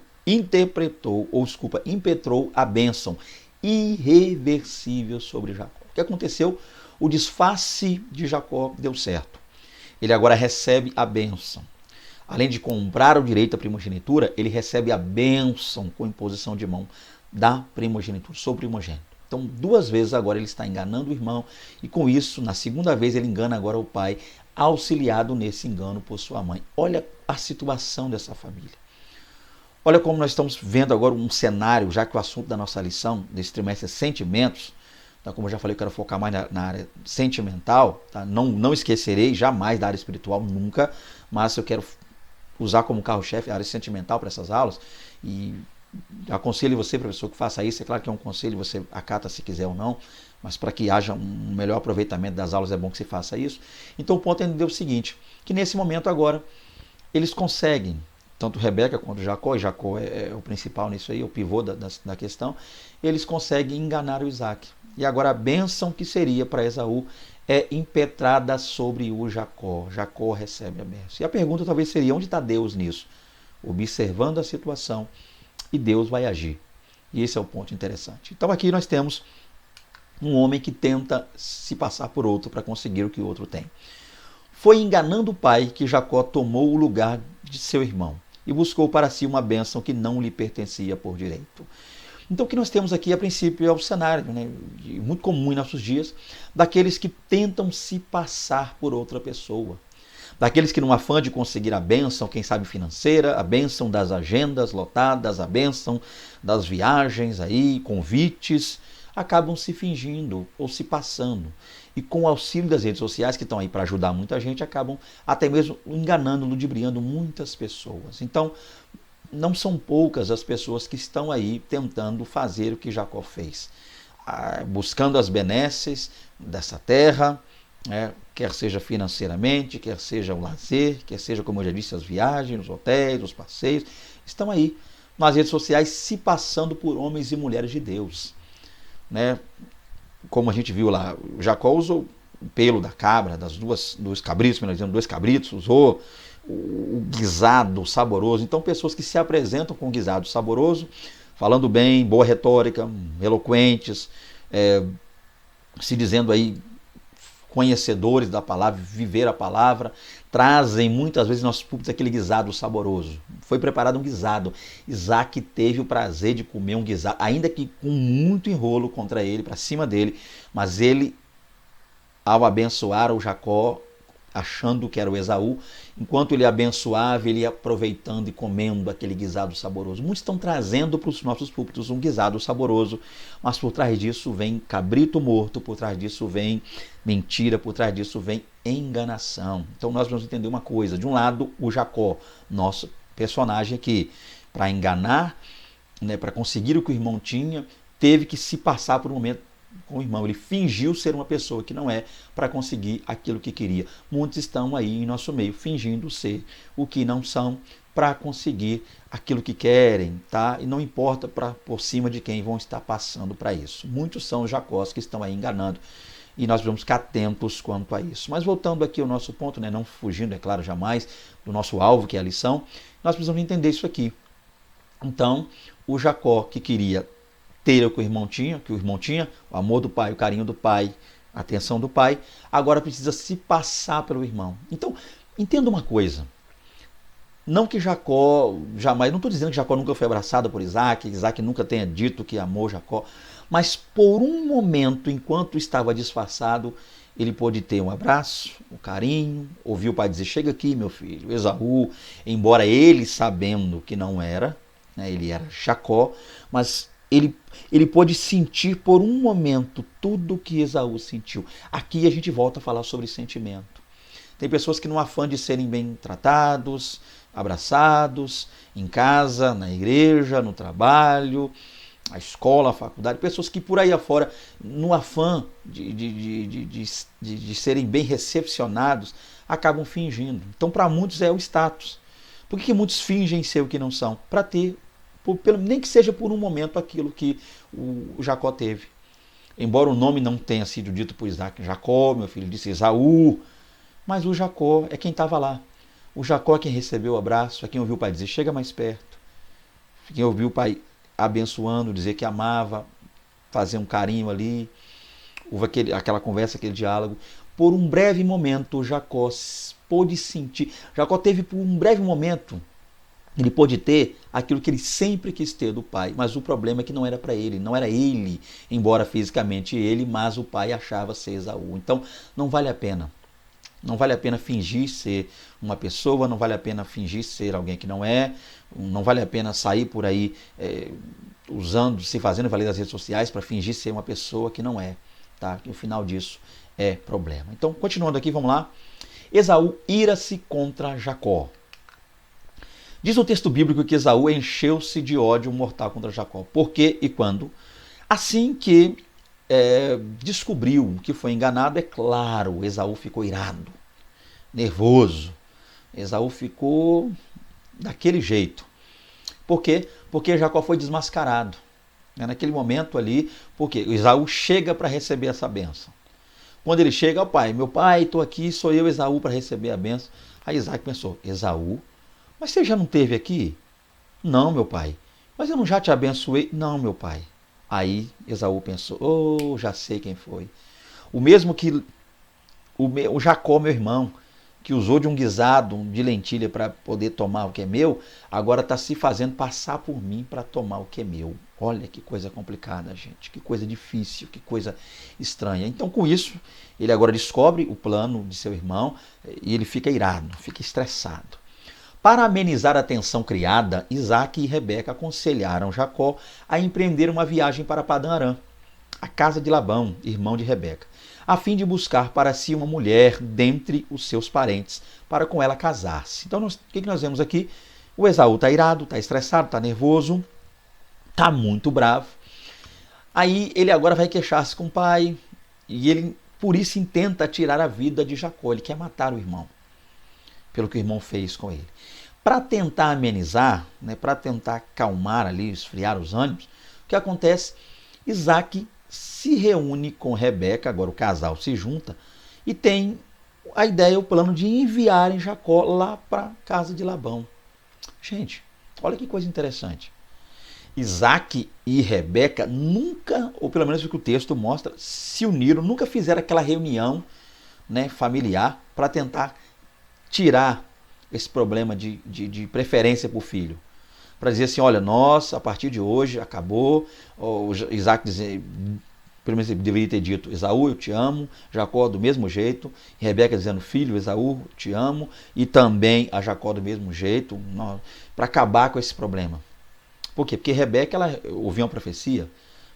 impetrou a bênção irreversível sobre Jacó. O que aconteceu? O disfarce de Jacó deu certo. Ele agora recebe a bênção. Além de comprar o direito à primogenitura, ele recebe a bênção com imposição de mão da primogenitura, sobre o primogênito. Então, 2 vezes agora ele está enganando o irmão e com isso, na segunda vez, ele engana agora o pai, auxiliado nesse engano por sua mãe. Olha a situação dessa família. Olha como nós estamos vendo agora um cenário, já que o assunto da nossa lição, desse trimestre é sentimentos, então, como eu já falei, eu quero focar mais na área sentimental, tá? Não esquecerei jamais da área espiritual, nunca, mas eu quero usar como carro-chefe a área sentimental para essas aulas e aconselho você, professor, que faça isso. É claro que é um conselho, você acata se quiser ou não, mas para que haja um melhor aproveitamento das aulas é bom que você faça isso. Então o ponto é o seguinte, que nesse momento agora, eles conseguem, tanto Rebeca quanto Jacó, e Jacó é o principal nisso aí, o pivô da questão, eles conseguem enganar o Isaac. E agora a bênção que seria para Esaú é impetrada sobre o Jacó. Jacó recebe a bênção. E a pergunta talvez seria, onde está Deus nisso? Observando a situação, e Deus vai agir. E esse é o ponto interessante. Então aqui nós temos um homem que tenta se passar por outro para conseguir o que o outro tem. Foi enganando o pai que Jacó tomou o lugar de seu irmão e buscou para si uma bênção que não lhe pertencia por direito. Então o que nós temos aqui a princípio é o cenário, né, muito comum em nossos dias, daqueles que tentam se passar por outra pessoa. Daqueles que, num afã de conseguir a bênção, quem sabe financeira, a bênção das agendas lotadas, a bênção das viagens, aí, convites, acabam se fingindo ou se passando. E com o auxílio das redes sociais, que estão aí para ajudar muita gente, acabam até mesmo enganando, ludibriando muitas pessoas. Então, não são poucas as pessoas que estão aí tentando fazer o que Jacó fez. Buscando as benesses dessa terra, quer seja financeiramente, quer seja o lazer, quer seja, como eu já disse, as viagens, os hotéis, os passeios, estão aí nas redes sociais se passando por homens e mulheres de Deus. Né? Como a gente viu lá, Jacó usou o pelo da cabra, dos cabritos, melhor dizendo, dois cabritos, usou o guisado saboroso. Então, pessoas que se apresentam com guisado saboroso, falando bem, boa retórica, eloquentes, se dizendo aí conhecedores da palavra, viver a palavra, trazem muitas vezes em nossos púlpitos aquele guisado saboroso. Foi preparado um guisado. Isaac teve o prazer de comer um guisado, ainda que com muito enrolo contra ele, para cima dele, mas ele, ao abençoar o Jacó, achando que era o Esaú, enquanto ele abençoava, ele ia aproveitando e comendo aquele guisado saboroso. Muitos estão trazendo para os nossos púlpitos um guisado saboroso, mas por trás disso vem cabrito morto, por trás disso vem mentira, por trás disso vem enganação. Então nós vamos entender uma coisa. De um lado, o Jacó, nosso personagem aqui, para enganar, né, para conseguir o que o irmão tinha, teve que se passar por um momento com o irmão. Ele fingiu ser uma pessoa que não é para conseguir aquilo que queria. Muitos estão aí em nosso meio fingindo ser o que não são para conseguir aquilo que querem, tá? E não importa por cima de quem vão estar passando para isso. Muitos são os Jacós que estão aí enganando e nós devemos ficar atentos quanto a isso. Mas voltando aqui ao nosso ponto, né, não fugindo, é claro, jamais do nosso alvo, que é a lição, nós precisamos entender isso aqui. Então, o Jacó que queria ter o que o irmão tinha, o amor do pai, o carinho do pai, a atenção do pai, agora precisa se passar pelo irmão. Então, entenda uma coisa. Não que Jacó jamais, não estou dizendo que Jacó nunca foi abraçado por Isaac, Isaac nunca tenha dito que amou Jacó, mas por um momento, enquanto estava disfarçado, ele pôde ter um abraço, um carinho, ouvir o pai dizer, chega aqui meu filho, Esaú, embora ele sabendo que não era, né, ele era Jacó, mas ele pôde sentir por um momento tudo o que Esaú sentiu. Aqui a gente volta a falar sobre sentimento. Tem pessoas que no afã de serem bem tratados, abraçados, em casa, na igreja, no trabalho, na escola, na faculdade, pessoas que por aí afora, no afã de serem bem recepcionados, acabam fingindo. Então para muitos é o status. Por que muitos fingem ser o que não são? Para ter, nem que seja por um momento, aquilo que o Jacó teve. Embora o nome não tenha sido dito por Isaac, Jacó, meu filho, disse Esaú, mas o Jacó é quem estava lá. O Jacó é quem recebeu o abraço, é quem ouviu o pai dizer, chega mais perto. Quem ouviu o pai abençoando, dizer que amava, fazer um carinho ali. Houve aquela conversa, aquele diálogo. Por um breve momento, o Jacó pôde sentir. Jacó teve por um breve momento, ele pôde ter aquilo que ele sempre quis ter do pai, mas o problema é que não era para ele, não era ele, embora fisicamente ele, mas o pai achava ser Esaú. Então não vale a pena. Não vale a pena fingir ser uma pessoa, não vale a pena fingir ser alguém que não é, não vale a pena sair por aí se fazendo valer das redes sociais para fingir ser uma pessoa que não é. Tá? E o final disso é problema. Então, continuando aqui, vamos lá. Esaú ira-se contra Jacó. Diz o texto bíblico que Esaú encheu-se de ódio mortal contra Jacó. Por quê e quando? Assim que descobriu que foi enganado, é claro, Esaú ficou irado, nervoso. Esaú ficou daquele jeito. Por quê? Porque Jacó foi desmascarado. Naquele momento ali, porque Esaú chega para receber essa bênção. Quando ele chega, ó pai, meu pai, estou aqui, sou eu, Esaú, para receber a bênção. Aí Isaac pensou, Esaú? Mas você já não esteve aqui? Não, meu pai. Mas eu não já te abençoei? Não, meu pai. Aí Esaú pensou, já sei quem foi. O mesmo que o Jacó, meu irmão, que usou de um guisado de lentilha para poder tomar o que é meu, agora está se fazendo passar por mim para tomar o que é meu. Olha que coisa complicada, gente, que coisa difícil, que coisa estranha. Então, com isso, ele agora descobre o plano de seu irmão e ele fica irado, fica estressado. Para amenizar a tensão criada, Isaac e Rebeca aconselharam Jacó a empreender uma viagem para Padã Arã, a casa de Labão, irmão de Rebeca, a fim de buscar para si uma mulher dentre os seus parentes, para com ela casar-se. Então, o que nós vemos aqui? O Esaú está irado, está estressado, está nervoso, está muito bravo. Aí ele agora vai queixar-se com o pai, e ele, por isso, intenta tirar a vida de Jacó. Ele quer matar o irmão, pelo que o irmão fez com ele. Para tentar amenizar, né, para tentar acalmar ali, esfriar os ânimos, o que acontece? Isaac se reúne com Rebeca, agora o casal se junta, e tem a ideia, o plano de enviarem Jacó lá para a casa de Labão. Gente, olha que coisa interessante. Isaac e Rebeca nunca, ou pelo menos o que o texto mostra, se uniram, nunca fizeram aquela reunião, né, familiar para tentar tirar esse problema de preferência por filho. Para dizer assim, olha, nós, a partir de hoje, acabou. O Isaac pelo menos ele deveria ter dito, Esaú, eu te amo, Jacó do mesmo jeito, e Rebeca dizendo, filho, Esaú, eu te amo, e também a Jacó do mesmo jeito, para acabar com esse problema. Por quê? Porque Rebeca, ela ouvia uma profecia,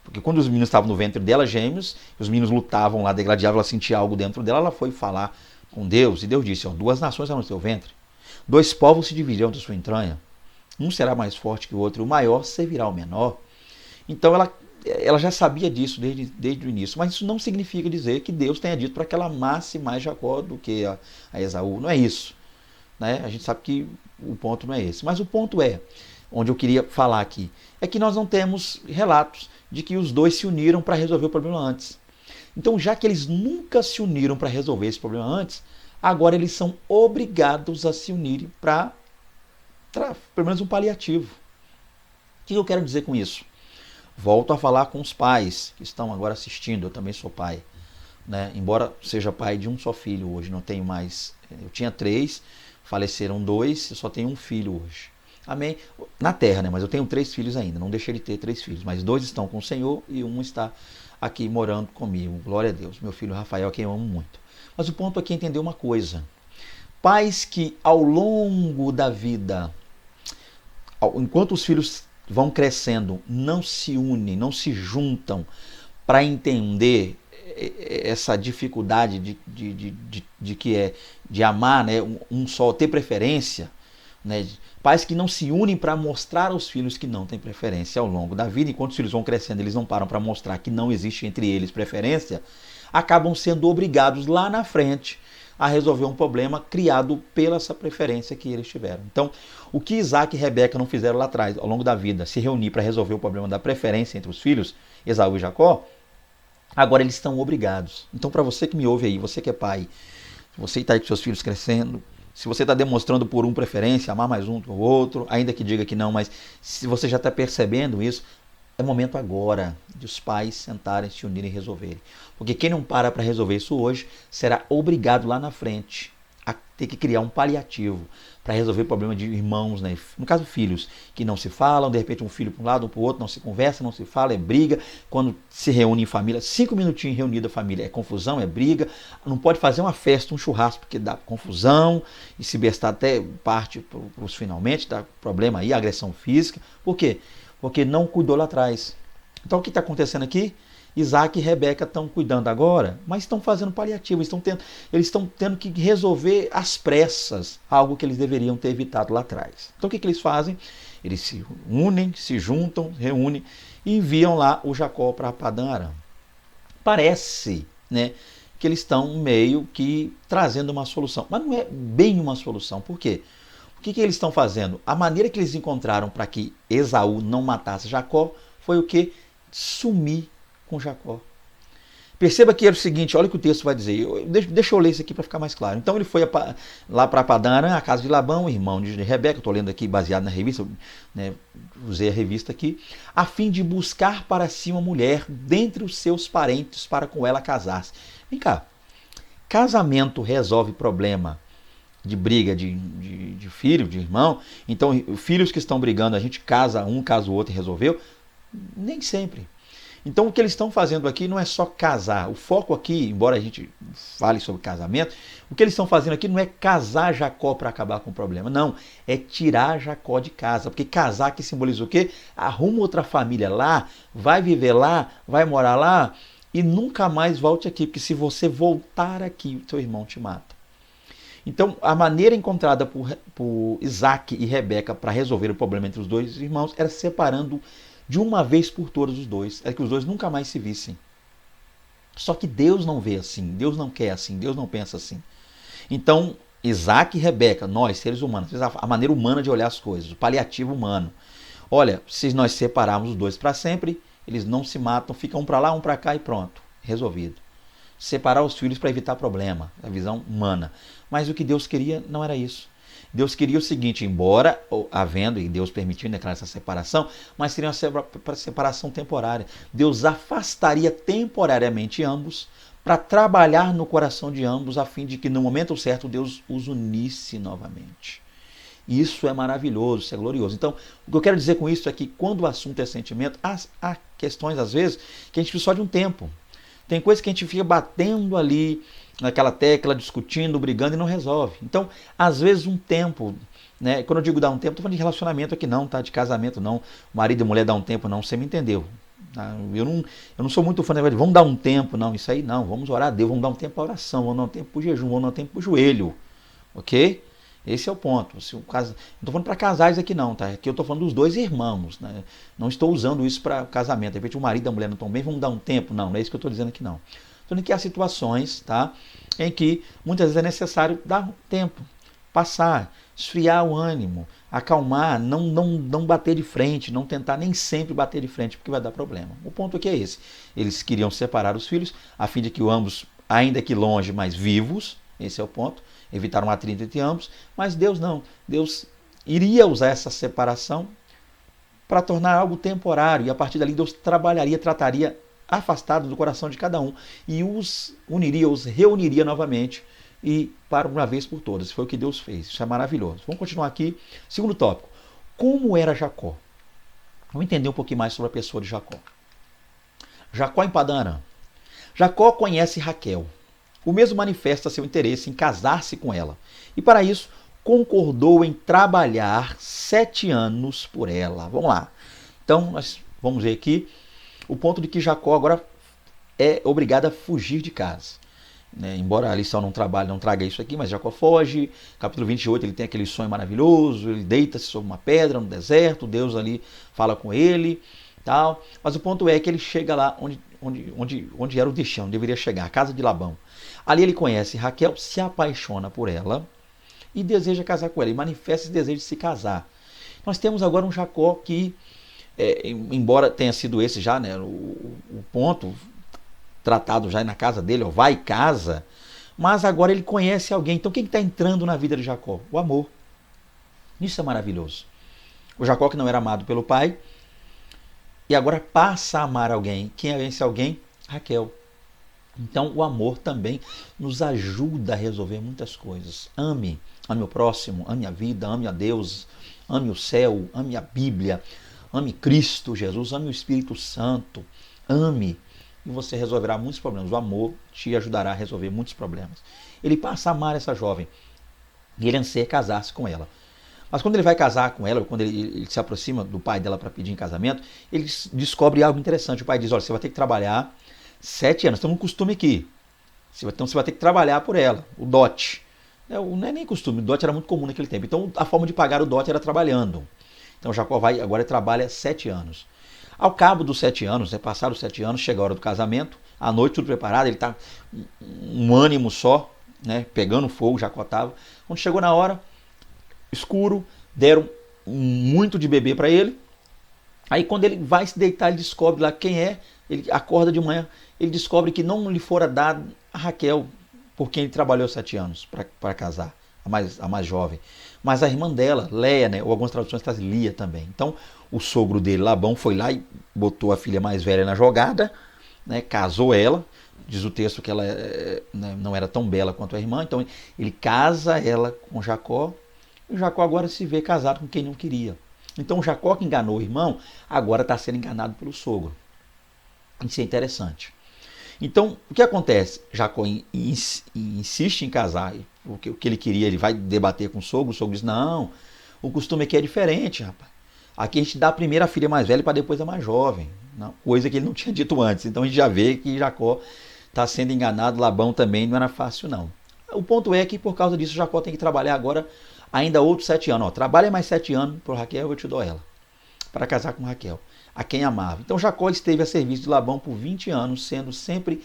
porque quando os meninos estavam no ventre dela, gêmeos, os meninos lutavam lá, degladiavam, ela sentia algo dentro dela, ela foi falar com Deus, e Deus disse, ó, 2 nações serão no teu ventre, 2 povos se dividirão da sua entranha, um será mais forte que o outro, e o maior servirá ao menor. Então ela já sabia disso desde o início, mas isso não significa dizer que Deus tenha dito para que ela amasse mais Jacó do que a Esaú, não é isso, né? A gente sabe que o ponto não é esse, mas o ponto é, onde eu queria falar aqui, é que nós não temos relatos de que os dois se uniram para resolver o problema antes. Então, já que eles nunca se uniram para resolver esse problema antes, agora eles são obrigados a se unirem para pelo menos um paliativo. O que eu quero dizer com isso? Volto a falar com os pais que estão agora assistindo, eu também sou pai, né? Embora seja pai de um só filho hoje, não tenho mais, eu tinha 3, faleceram 2, eu só tenho um filho hoje. Amém? Na terra, né? Mas eu tenho 3 filhos ainda, não deixei de ter 3 filhos, mas 2 estão com o Senhor e um está aqui morando comigo, glória a Deus, meu filho Rafael, a quem eu amo muito. Mas o ponto aqui é entender uma coisa, pais que ao longo da vida, enquanto os filhos vão crescendo, não se unem, não se juntam para entender essa dificuldade de que é de amar, né, um só, ter preferência, né, pais que não se unem para mostrar aos filhos que não têm preferência ao longo da vida, enquanto os filhos vão crescendo, eles não param para mostrar que não existe entre eles preferência, acabam sendo obrigados lá na frente a resolver um problema criado pela essa preferência que eles tiveram. Então, o que Isaac e Rebeca não fizeram lá atrás, ao longo da vida, se reunir para resolver o problema da preferência entre os filhos, Esaú e Jacó, agora eles estão obrigados. Então, para você que me ouve aí, você que é pai, você está aí com seus filhos crescendo, se você está demonstrando por um preferência, amar mais um que o outro, ainda que diga que não, mas se você já está percebendo isso, é momento agora de os pais sentarem, se unirem e resolverem. Porque quem não para resolver isso hoje será obrigado lá na frente a ter que criar um paliativo para resolver o problema de irmãos, né? No caso filhos, que não se falam, de repente um filho para um lado, um para o outro, não se conversa, não se fala, é briga. Quando se reúne em família, 5 minutinhos reunida a família, é confusão, é briga. Não pode fazer uma festa, um churrasco, porque dá confusão e se bestar até parte para os finalmente, dá problema aí, agressão física. Por quê? Porque não cuidou lá atrás. Então o que está acontecendo aqui? Isaac e Rebeca estão cuidando agora, mas estão fazendo paliativo, eles estão tendo que resolver às pressas algo que eles deveriam ter evitado lá atrás. Então o que eles fazem? Eles se unem, se juntam, reúnem e enviam lá o Jacó para Padã Arã. Parece, né, que eles estão meio que trazendo uma solução, mas não é bem uma solução. Por quê? O que eles estão fazendo? A maneira que eles encontraram para que Esaú não matasse Jacó foi o quê? Sumir com Jacó. Perceba que era o seguinte, olha o que o texto vai dizer. Deixa eu ler isso aqui para ficar mais claro. Então ele foi lá para Padã Arã, a casa de Labão, irmão de Rebeca, estou lendo aqui baseado na revista, né, usei a revista aqui, a fim de buscar para si uma mulher dentre os seus parentes para com ela casar-se. Vem cá, casamento resolve problema de briga de filho, de irmão? Então filhos que estão brigando, a gente casa um, casa o outro e resolveu? Nem sempre. Então o que eles estão fazendo aqui não é só casar. O foco aqui, embora a gente fale sobre casamento, o que eles estão fazendo aqui não é casar Jacó para acabar com o problema. Não, é tirar Jacó de casa. Porque casar que simboliza o quê? Arruma outra família lá, vai viver lá, vai morar lá e nunca mais volte aqui. Porque se você voltar aqui, o teu irmão te mata. Então a maneira encontrada por Isaac e Rebeca para resolver o problema entre os dois irmãos era separando de uma vez por todas os dois, é que os dois nunca mais se vissem. Só que Deus não vê assim, Deus não quer assim, Deus não pensa assim. Então, Isaac e Rebeca, nós, seres humanos, a maneira humana de olhar as coisas, o paliativo humano. Olha, se nós separarmos os dois para sempre, eles não se matam, ficam um para lá, um para cá e pronto, resolvido. separar os filhos para evitar problema, a visão humana. Mas o que Deus queria não era isso. Deus queria o seguinte, embora havendo e Deus permitindo essa separação, mas seria uma separação temporária. Deus afastaria temporariamente ambos para trabalhar no coração de ambos, a fim de que no momento certo Deus os unisse novamente. Isso é maravilhoso, isso é glorioso. Então, o que eu quero dizer com isso é que quando o assunto é sentimento, há questões, às vezes, que a gente precisa só de um tempo. Tem coisas que a gente fica batendo ali naquela tecla, discutindo, brigando e não resolve. Então, às vezes, um tempo, né? Quando eu digo dar um tempo, estou falando de relacionamento aqui não, tá? De casamento não. Marido e mulher dá um tempo não, você me entendeu. Tá? Eu não sou muito fã de vamos dar um tempo, não, isso aí não. Vamos orar a Deus, vamos dar um tempo para oração, vamos dar um tempo para o jejum, vamos dar um tempo para o joelho. Ok? Esse é o ponto. Se o caso... Não estou falando para casais aqui não, tá? Aqui eu estou falando dos dois irmãos. Né? Não estou usando isso para casamento. De repente o marido e a mulher não estão bem, vamos dar um tempo. Não, não é isso que eu estou dizendo aqui não. Estou dizendo que há situações, tá? Em que muitas vezes é necessário dar um tempo, passar, esfriar o ânimo, acalmar, não bater de frente, não tentar nem sempre bater de frente, porque vai dar problema. O ponto aqui é esse. Eles queriam separar os filhos, a fim de que ambos, ainda que longe, mas vivos, esse é o ponto, evitar um atrito entre ambos, mas Deus não. Deus iria usar essa separação para tornar algo temporário, e a partir dali Deus trabalharia, trataria afastado do coração de cada um, e os uniria, os reuniria novamente, e para uma vez por todas. Foi o que Deus fez. Isso é maravilhoso. Vamos continuar aqui. Segundo tópico. Como era Jacó? Vamos entender um pouquinho mais sobre a pessoa de Jacó. Jacó em Padã Arã. Jacó conhece Raquel. O mesmo manifesta seu interesse em casar-se com ela. E para isso, concordou em trabalhar 7 anos por ela. Vamos lá. Então, nós vamos ver aqui o ponto de que Jacó agora é obrigado a fugir de casa. Embora a lição não traga isso aqui, mas Jacó foge. Capítulo 28, ele tem aquele sonho maravilhoso, ele deita-se sobre uma pedra no deserto, Deus ali fala com ele, tal. Mas o ponto é que ele chega lá onde era o destino, onde deveria chegar, a casa de Labão. Ali ele conhece Raquel, se apaixona por ela e deseja casar com ela, e manifesta esse desejo de se casar. Nós temos agora um Jacó que, embora tenha sido esse já, né, o ponto tratado já na casa dele, ó, vai e casa, mas agora ele conhece alguém. Então quem está entrando na vida de Jacó? O amor. Isso é maravilhoso. O Jacó que não era amado pelo pai, e agora passa a amar alguém. Quem é esse alguém? Raquel. Então o amor também nos ajuda a resolver muitas coisas. Ame o próximo, ame a vida, ame a Deus, ame o céu, ame a Bíblia, ame Cristo Jesus, ame o Espírito Santo, ame, e você resolverá muitos problemas. O amor te ajudará a resolver muitos problemas. Ele passa a amar essa jovem e ele anseia casar-se com ela. Mas quando ele vai casar com ela, quando ele se aproxima do pai dela para pedir em casamento, ele descobre algo interessante. O pai diz, olha, você vai ter que trabalhar 7 anos. Tem um costume aqui. Então você vai ter que trabalhar por ela, o dote. Não é nem costume, o dote era muito comum naquele tempo. Então a forma de pagar o dote era trabalhando. Então Jacó agora trabalha 7 anos. Ao cabo dos 7 anos, passaram os 7 anos, chega a hora do casamento, à noite tudo preparado, ele está um ânimo só, né, pegando fogo, Jacó estava. Quando chegou na hora, escuro, deram muito de beber para ele. Aí quando ele vai se deitar, ele descobre lá quem é, ele acorda de manhã, ele descobre que não lhe fora dado a Raquel, por quem ele trabalhou 7 anos para casar, a mais jovem. Mas a irmã dela, Leia, né, ou algumas traduções trazem Lia também. Então o sogro dele, Labão, foi lá e botou a filha mais velha na jogada, né, casou ela. Diz o texto que ela não era tão bela quanto a irmã, então ele casa ela com Jacó, e o Jacó agora se vê casado com quem não queria. Então Jacó, que enganou o irmão, agora está sendo enganado pelo sogro. Isso é interessante. Então, o que acontece? Jacó insiste em casar, o que ele queria, ele vai debater com o sogro diz, não, o costume aqui é diferente, rapaz. Aqui a gente dá primeiro a filha mais velha para depois a mais jovem. Não, coisa que ele não tinha dito antes. Então a gente já vê que Jacó está sendo enganado, Labão também não era fácil não. O ponto é que por causa disso Jacó tem que trabalhar agora ainda outros 7 anos. Ó, trabalha mais 7 anos por Raquel, eu te dou ela. Para casar com Raquel, a quem amava. Então Jacó esteve a serviço de Labão por 20 anos, sendo sempre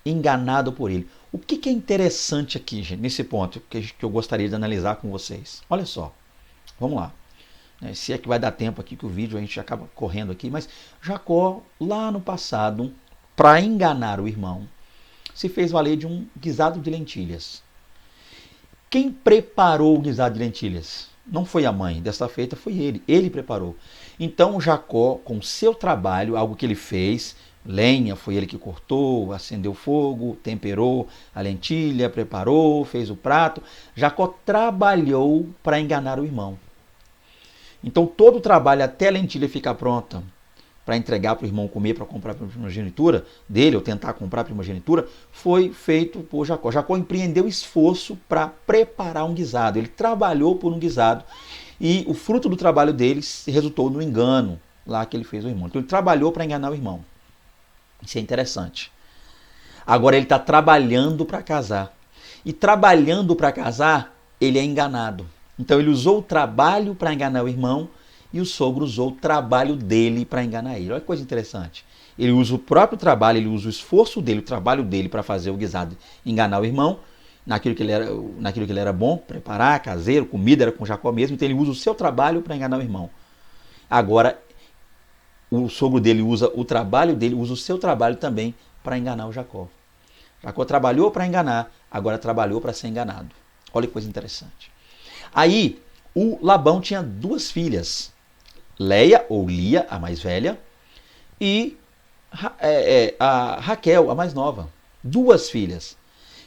enganado por ele. O que é interessante aqui, gente, nesse ponto, que eu gostaria de analisar com vocês? Olha só, vamos lá. Se é que vai dar tempo aqui, que o vídeo a gente acaba correndo aqui, mas Jacó, lá no passado, para enganar o irmão, se fez valer de um guisado de lentilhas. Quem preparou o guisado de lentilhas? Não foi a mãe, dessa feita foi ele preparou. Então Jacó, com o seu trabalho, algo que ele fez, lenha, foi ele que cortou, acendeu fogo, temperou a lentilha, preparou, fez o prato. Jacó trabalhou para enganar o irmão. Então todo o trabalho até a lentilha ficar pronta, para entregar para o irmão comer, para comprar a primogenitura dele, ou tentar comprar a primogenitura, foi feito por Jacó. Jacó empreendeu esforço para preparar um guisado. Ele trabalhou por um guisado e o fruto do trabalho dele resultou no engano lá que ele fez ao irmão. Então ele trabalhou para enganar o irmão. Isso é interessante. Agora ele está trabalhando para casar. E trabalhando para casar, ele é enganado. Então ele usou o trabalho para enganar o irmão, e o sogro usou o trabalho dele para enganar ele. Olha que coisa interessante. Ele usa o próprio trabalho, ele usa o esforço dele, o trabalho dele para fazer o guisado, enganar o irmão, naquilo que ele era bom, preparar, caseiro, comida, era com Jacó mesmo. Então ele usa o seu trabalho para enganar o irmão. Agora, o sogro dele usa o trabalho dele, usa o seu trabalho também para enganar o Jacó. Jacó trabalhou para enganar, agora trabalhou para ser enganado. Olha que coisa interessante. Aí, o Labão tinha duas filhas, Leia, ou Lia, a mais velha, e a Raquel, a mais nova. Duas filhas.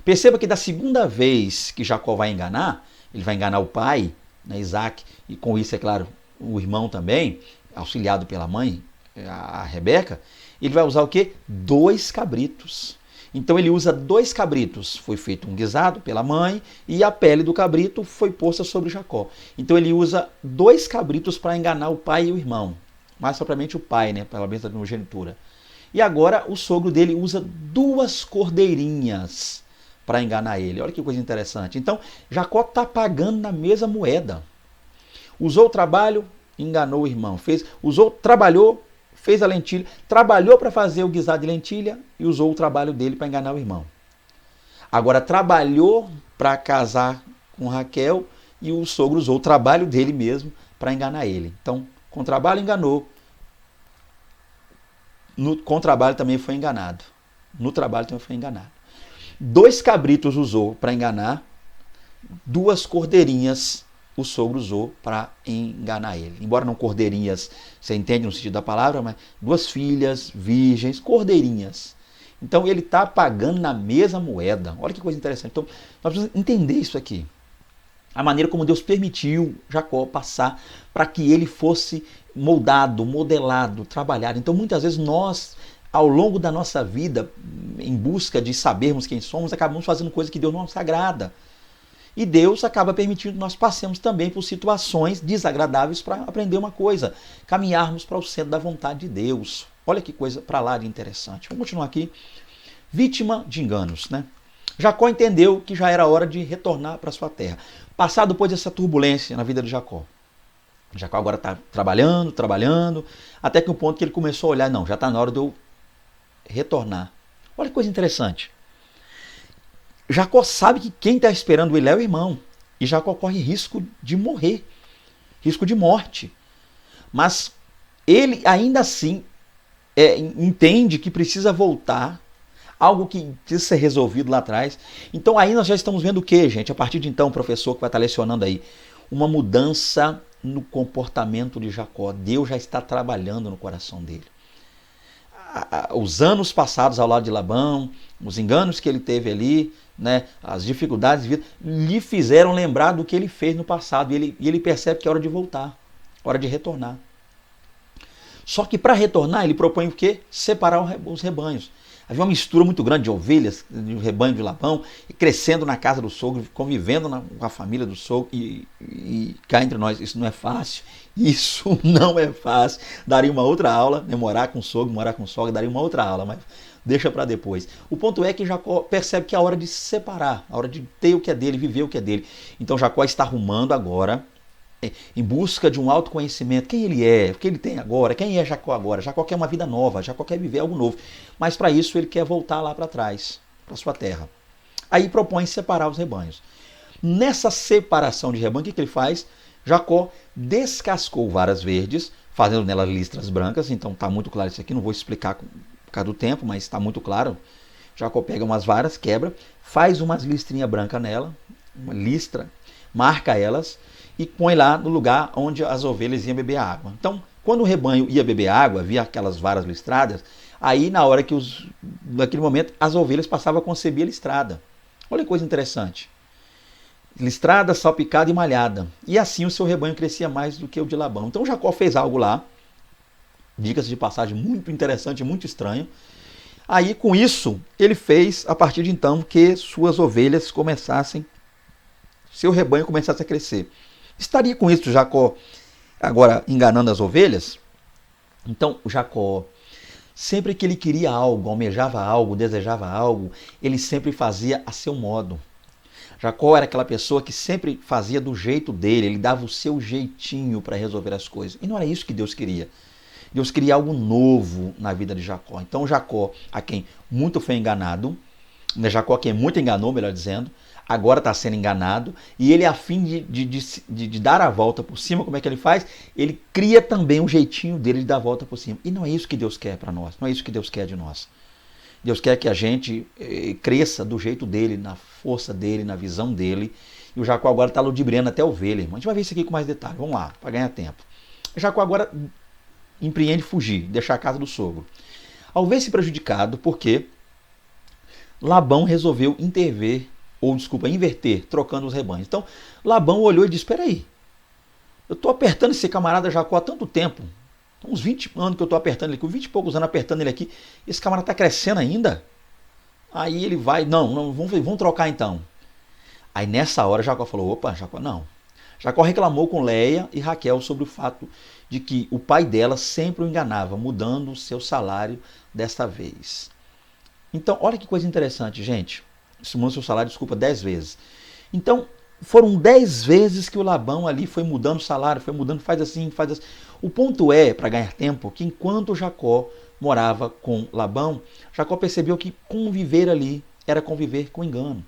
Perceba que da segunda vez que Jacó vai enganar, ele vai enganar o pai, né, Isaac, e com isso, é claro, o irmão também, auxiliado pela mãe, a Rebeca, ele vai usar o quê? 2 cabritos. Então ele usa 2 cabritos, foi feito um guisado pela mãe e a pele do cabrito foi posta sobre Jacó. Então ele usa 2 cabritos para enganar o pai e o irmão, mais propriamente o pai, né, pela bênção da primogenitura. E agora o sogro dele usa 2 cordeirinhas para enganar ele. Olha que coisa interessante. Então Jacó está pagando na mesma moeda. Usou o trabalho, enganou o irmão. Trabalhou, fez a lentilha, trabalhou para fazer o guisado de lentilha e usou o trabalho dele para enganar o irmão. Agora trabalhou para casar com Raquel e o sogro usou o trabalho dele mesmo para enganar ele. Então, com o trabalho enganou, com o trabalho também foi enganado. No trabalho também foi enganado. 2 cabritos usou para enganar, 2 cordeirinhas o sogro usou para enganar ele. Embora não cordeirinhas, você entende no sentido da palavra, mas 2 filhas, virgens, cordeirinhas. Então ele está pagando na mesma moeda. Olha que coisa interessante. Então nós precisamos entender isso aqui. A maneira como Deus permitiu Jacó passar para que ele fosse moldado, modelado, trabalhado. Então muitas vezes nós, ao longo da nossa vida, em busca de sabermos quem somos, acabamos fazendo coisas que Deus não nos agrada. E Deus acaba permitindo que nós passemos também por situações desagradáveis para aprender uma coisa, caminharmos para o centro da vontade de Deus. Olha que coisa para lá de interessante. Vamos continuar aqui. Vítima de enganos, né? Jacó entendeu que já era hora de retornar para sua terra. Passado depois dessa turbulência na vida de Jacó. Jacó agora está trabalhando, até que o ponto que ele começou a olhar, não, já está na hora de eu retornar. Olha que coisa interessante. Jacó sabe que quem está esperando ele é o irmão. E Jacó corre risco de morrer. Risco de morte. Mas ele ainda assim entende que precisa voltar. Algo que precisa ser resolvido lá atrás. Então aí nós já estamos vendo o que, gente? A partir de então, o professor que vai estar lecionando aí. Uma mudança no comportamento de Jacó. Deus já está trabalhando no coração dele. Os anos passados ao lado de Labão, os enganos que ele teve ali, né, as dificuldades de vida, lhe fizeram lembrar do que ele fez no passado. E ele percebe que é hora de voltar, hora de retornar. Só que para retornar, ele propõe o quê? Separar os rebanhos. Havia uma mistura muito grande de ovelhas, de rebanho de Labão, crescendo na casa do sogro, convivendo com a família do sogro. E cá entre nós, isso não é fácil. Isso não é fácil. Daria uma outra aula, né? Morar com sogra, daria uma outra aula, mas deixa para depois. O ponto é que Jacó percebe que é a hora de se separar, a hora de ter o que é dele, viver o que é dele. Então Jacó está arrumando agora, em busca de um autoconhecimento, quem ele é, o que ele tem agora, quem é Jacó agora. Jacó quer uma vida nova, Jacó quer viver algo novo, mas para isso ele quer voltar lá para trás, para sua terra. Aí propõe separar os rebanhos. Nessa separação de rebanho, o que ele faz? Jacó descascou varas verdes, fazendo nelas listras brancas. Então está muito claro isso aqui, não vou explicar por causa do tempo, mas está muito claro. Jacó pega umas varas, quebra, faz umas listrinhas brancas nela, uma listra, marca elas e põe lá no lugar onde as ovelhas iam beber água. Então, quando o rebanho ia beber água, via aquelas varas listradas, aí na hora que naquele momento as ovelhas passavam a conceber a listrada. Olha que coisa interessante. Listrada, salpicada e malhada. E assim o seu rebanho crescia mais do que o de Labão. Então Jacó fez algo lá, dicas de passagem muito interessante, muito estranho. Aí com isso, ele fez a partir de então que suas ovelhas começassem, seu rebanho começasse a crescer. Estaria com isso Jacó agora enganando as ovelhas? Então Jacó, sempre que ele queria algo, almejava algo, desejava algo, ele sempre fazia a seu modo. Jacó era aquela pessoa que sempre fazia do jeito dele, ele dava o seu jeitinho para resolver as coisas. E não era isso que Deus queria. Deus queria algo novo na vida de Jacó. Então Jacó, a quem muito foi enganado, Jacó a quem muito enganou, melhor dizendo, agora está sendo enganado, e ele a fim de dar a volta por cima, como é que ele faz? Ele cria também um jeitinho dele de dar a volta por cima. E não é isso que Deus quer para nós, não é isso que Deus quer de nós. Deus quer que a gente cresça do jeito dele, na força dele, na visão dele. E o Jacó agora está ludibriando até ovelha, irmão. A gente vai ver isso aqui com mais detalhe. Vamos lá, para ganhar tempo. O Jacó agora empreende fugir, deixar a casa do sogro. Ao ver-se prejudicado, porque Labão resolveu inverter, trocando os rebanhos. Então, Labão olhou e disse, espera aí, eu estou apertando esse camarada Jacó há tanto tempo, uns 20 anos que eu estou apertando ele aqui, 20 e poucos anos apertando ele aqui, esse camarada está crescendo ainda? Aí ele vai, não, vamos trocar então. Aí nessa hora Jacó falou, opa, Jacó, não. Jacó reclamou com Leia e Raquel sobre o fato de que o pai dela sempre o enganava, mudando o seu salário desta vez. Então, olha que coisa interessante, gente. Isso muda o seu salário, 10 vezes. Então, foram 10 vezes que o Labão ali foi mudando o salário, foi mudando, faz assim, faz assim. O ponto é, para ganhar tempo, que enquanto Jacó morava com Labão, Jacó percebeu que conviver ali era conviver com engano.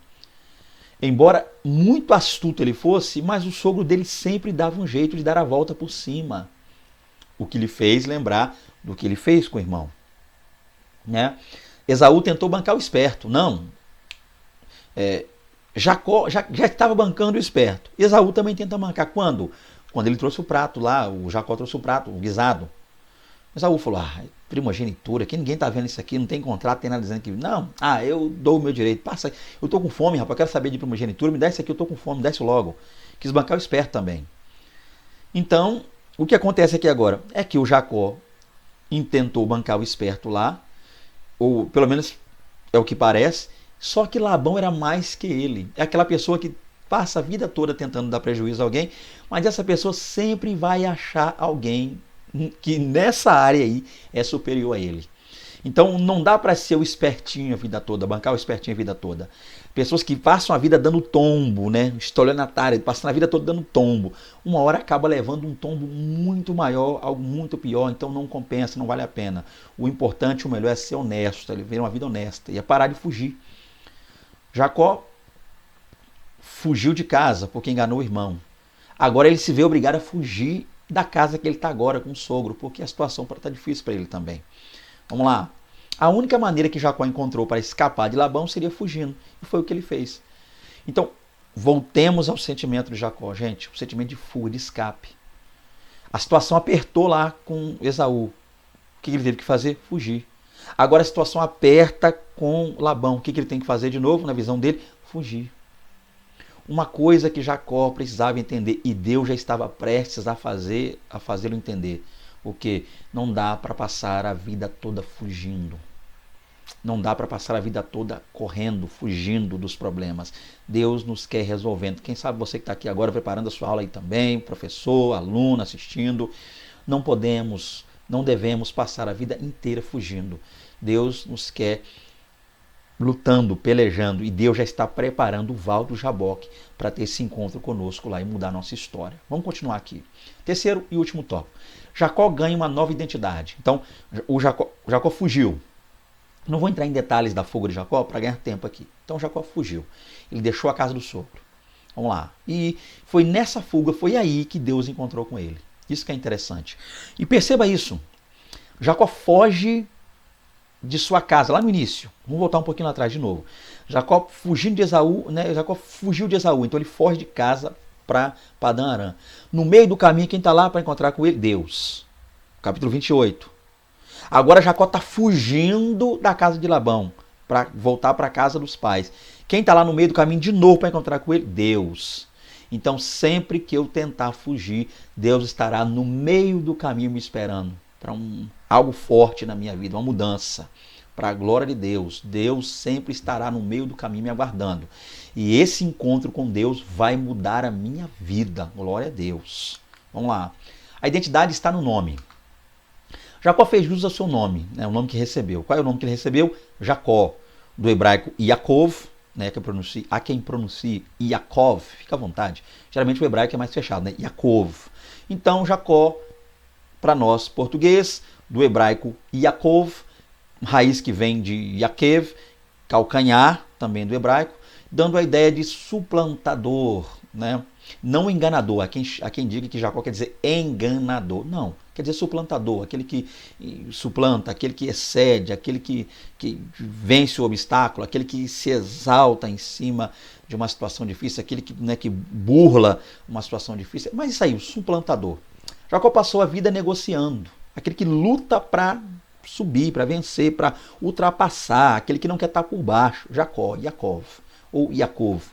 Embora muito astuto ele fosse, mas o sogro dele sempre dava um jeito de dar a volta por cima. O que lhe fez lembrar do que ele fez com o irmão. Né? Esaú tentou bancar o esperto. Não. Jacó já estava bancando o esperto. Esaú também tenta bancar. Quando? Quando ele trouxe o prato lá, o Jacó trouxe o prato, o guisado. Esaú falou, primogenitura, que ninguém está vendo isso aqui, não tem contrato, tem nada dizendo que... Não, eu dou o meu direito, passa aí. Eu estou com fome, rapaz, eu quero saber de primogenitura, me dá isso aqui, eu estou com fome, me dá isso logo. Quis bancar o esperto também. Então, o que acontece aqui agora é que o Jacó intentou bancar o esperto lá, ou pelo menos é o que parece, só que Labão era mais que ele. É aquela pessoa que passa a vida toda tentando dar prejuízo a alguém, mas essa pessoa sempre vai achar alguém que nessa área aí é superior a ele. Então não dá para ser o espertinho a vida toda, bancar o espertinho a vida toda. Pessoas que passam a vida dando tombo, né? Estelionatária, passam a vida toda dando tombo. Uma hora acaba levando um tombo muito maior, algo muito pior, então não compensa, não vale a pena. O importante, o melhor é ser honesto, ele viver uma vida honesta e é parar de fugir. Jacó fugiu de casa porque enganou o irmão. Agora ele se vê obrigado a fugir da casa que ele está agora com o sogro, porque a situação está difícil para ele também. Vamos lá. A única maneira que Jacó encontrou para escapar de Labão seria fugindo. E foi o que ele fez. Então, voltemos ao sentimento de Jacó, gente. O sentimento de fuga, de escape. A situação apertou lá com Esaú. O que ele teve que fazer? Fugir. Agora a situação aperta com Labão. O que ele tem que fazer de novo, na visão dele? Fugir. Uma coisa que Jacó precisava entender, e Deus já estava prestes a fazê-lo entender. Porque não dá para passar a vida toda fugindo. Não dá para passar a vida toda correndo, fugindo dos problemas. Deus nos quer resolvendo. Quem sabe você que está aqui agora preparando a sua aula aí também, professor, aluno, assistindo. Não podemos, não devemos passar a vida inteira fugindo. Deus nos quer lutando, pelejando, e Deus já está preparando o Val do Jaboque para ter esse encontro conosco lá e mudar a nossa história. Vamos continuar aqui. Terceiro e último tópico. Jacó ganha uma nova identidade. Então, o Jacó fugiu. Não vou entrar em detalhes da fuga de Jacó para ganhar tempo aqui. Então, Jacó fugiu. Ele deixou a casa do sogro. Vamos lá. E foi nessa fuga, foi aí que Deus encontrou com ele. Isso que é interessante. E perceba isso. Jacó foge de sua casa, lá no início. Vamos voltar um pouquinho lá atrás de novo. Jacó fugindo de Esaú, né? Jacó fugiu de Esaú, então ele foge de casa para Padã Arã. No meio do caminho, quem está lá para encontrar com ele? Deus. Capítulo 28. Agora Jacó está fugindo da casa de Labão para voltar para a casa dos pais. Quem está lá no meio do caminho de novo para encontrar com ele? Deus. Então sempre que eu tentar fugir, Deus estará no meio do caminho me esperando para algo forte na minha vida, uma mudança. Para a glória de Deus. Deus sempre estará no meio do caminho me aguardando. E esse encontro com Deus vai mudar a minha vida. Glória a Deus. Vamos lá. A identidade está no nome. Jacó fez jus ao seu nome, né, o nome que recebeu. Qual é o nome que ele recebeu? Jacó, do hebraico Yaakov, né, há quem pronuncie Yaakov, fica à vontade. Geralmente o hebraico é mais fechado, né? Yaakov. Então Jacó, para nós português, do hebraico Yaakov, raiz que vem de Yakev, calcanhar, também do hebraico, dando a ideia de suplantador, né? Não enganador. Há quem diga que Jacó quer dizer enganador. Não, quer dizer suplantador, aquele que suplanta, aquele que excede, aquele que vence o obstáculo, aquele que se exalta em cima de uma situação difícil, aquele que, né, que burla uma situação difícil. Mas isso aí, o suplantador. Jacó passou a vida negociando, aquele que luta para subir, para vencer, para ultrapassar, aquele que não quer estar por baixo. Jacó, Yaakov, ou Yaakov.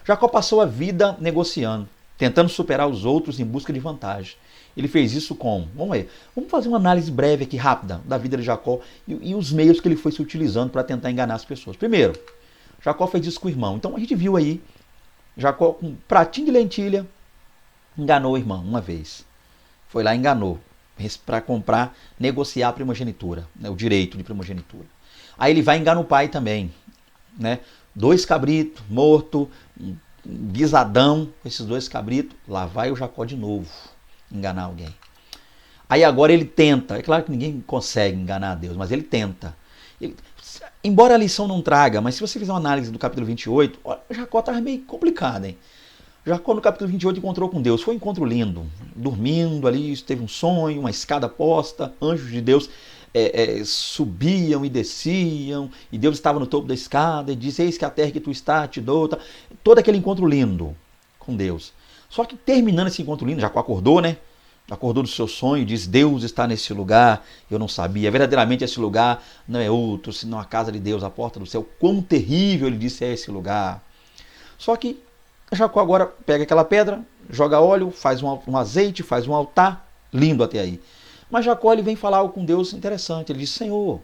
Jacó passou a vida negociando, tentando superar os outros em busca de vantagem. Ele fez isso com, vamos ver, vamos fazer uma análise breve aqui, rápida, da vida de Jacó e os meios que ele foi se utilizando para tentar enganar as pessoas. Primeiro, Jacó fez isso com o irmão. Então a gente viu aí, Jacó com um pratinho de lentilha, enganou o irmão uma vez. Foi lá e enganou, para comprar, negociar a primogenitura, né, o direito de primogenitura. Aí ele vai enganar o pai também, né? 2 cabritos, morto, um guisadão, esses 2 cabritos, lá vai o Jacó de novo enganar alguém. Aí agora ele tenta, é claro que ninguém consegue enganar a Deus, mas ele tenta. Embora a lição não traga, mas se você fizer uma análise do capítulo 28, Jacó estava meio complicado, hein? Jacó no capítulo 28 encontrou com Deus, foi um encontro lindo, dormindo ali, teve um sonho, uma escada posta, anjos de Deus subiam e desciam, e Deus estava no topo da escada, e diz, eis que a terra que tu está, te dou, tá. Todo aquele encontro lindo com Deus. Só que terminando esse encontro lindo, Jacó acordou, né? Acordou do seu sonho, diz, Deus está nesse lugar, eu não sabia, verdadeiramente esse lugar não é outro, senão a casa de Deus, a porta do céu, quão terrível, ele disse, é esse lugar. Só que Jacó agora pega aquela pedra, joga óleo, faz um azeite, faz um altar, lindo até aí. Mas Jacó ele vem falar algo com Deus interessante. Ele diz, Senhor,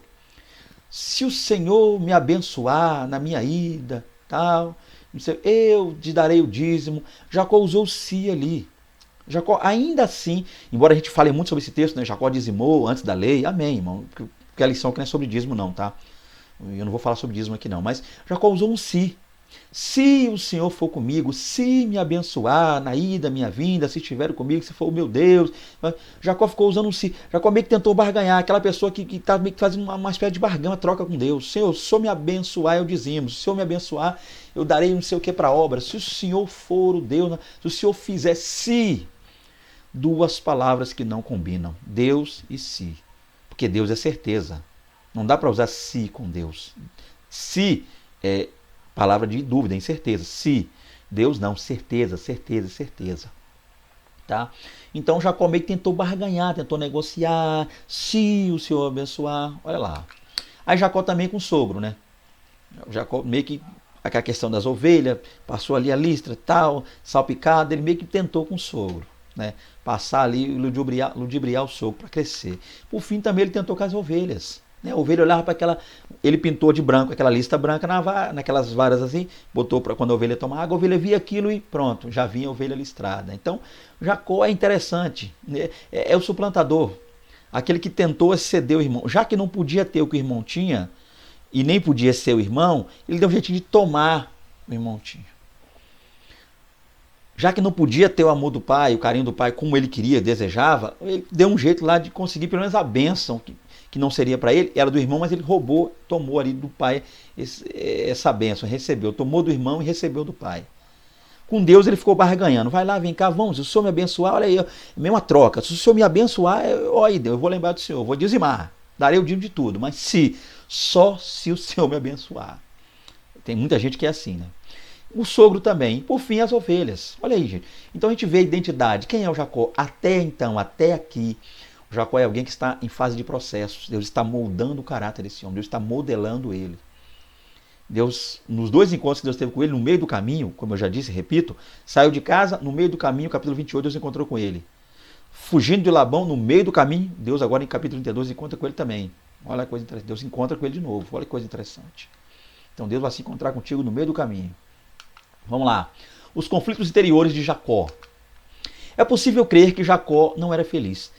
se o Senhor me abençoar na minha ida, tal, eu te darei o dízimo. Jacó usou o se ali. Jacó, ainda assim, embora a gente fale muito sobre esse texto, né? Jacó dizimou antes da lei, amém, irmão, porque a lição aqui não é sobre dízimo não, tá? Eu não vou falar sobre dízimo aqui não, mas Jacó usou um se. Se o Senhor for comigo, se me abençoar na ida, minha vinda, se estiver comigo, se for o meu Deus. Jacó ficou usando um se. Jacó meio que tentou barganhar, aquela pessoa que está meio que fazendo uma espécie de barganha, uma troca com Deus. Senhor, se o Senhor me abençoar, eu dizimo. Se o Senhor me abençoar, eu darei não sei o que para a obra. Se o Senhor for o Deus, se o Senhor fizer se, 2 palavras que não combinam, Deus e se. Porque Deus é certeza. Não dá para usar se com Deus. Se é palavra de dúvida, incerteza. Se, Deus não, certeza, certeza, certeza. Tá? Então Jacó meio que tentou barganhar, tentou negociar, se o Senhor abençoar, olha lá. Aí Jacó também com o sogro, né? Jacó meio que, aquela questão das ovelhas, passou ali a listra, tal, salpicado, ele meio que tentou com o sogro, né? Passar ali e ludibriar o sogro para crescer. Por fim também ele tentou com as ovelhas. A ovelha olhava para aquela, ele pintou de branco aquela lista branca naquelas varas assim, botou para quando a ovelha tomar água, a ovelha via aquilo e pronto, já vinha a ovelha listrada. Então Jacó é interessante, né? É o suplantador, aquele que tentou exceder o irmão, já que não podia ter o que o irmão tinha e nem podia ser o irmão, ele deu um jeitinho de tomar o irmão tinha. Já que não podia ter o amor do pai, o carinho do pai como ele queria, desejava, ele deu um jeito lá de conseguir pelo menos a bênção que não seria para ele, era do irmão, mas ele roubou, tomou ali do pai essa bênção, recebeu, tomou do irmão e recebeu do pai. Com Deus ele ficou barganhando, vai lá, vem cá, vamos, se o Senhor me abençoar, olha aí, é mesma troca, se o Senhor me abençoar, olha aí, Deus, eu vou lembrar do Senhor, eu vou dizimar. darei o dízimo de tudo, mas só se o Senhor me abençoar. Tem muita gente que é assim, né? O sogro também. Por fim, as ovelhas. Olha aí, gente. Então a gente vê a identidade. Quem é o Jacó? Até então, até aqui, o Jacó é alguém que está em fase de processos. Deus está moldando o caráter desse homem. Deus está modelando ele. Deus, nos 2 encontros que Deus teve com ele, no meio do caminho, como eu já disse, repito, saiu de casa, no meio do caminho, capítulo 28, Deus encontrou com ele. Fugindo de Labão, no meio do caminho, Deus agora em capítulo 32 encontra com ele também. Olha a coisa interessante. Deus encontra com ele de novo. Olha que coisa interessante. Então Deus vai se encontrar contigo no meio do caminho. Vamos lá. Os conflitos interiores de Jacó. É possível crer que Jacó não era feliz.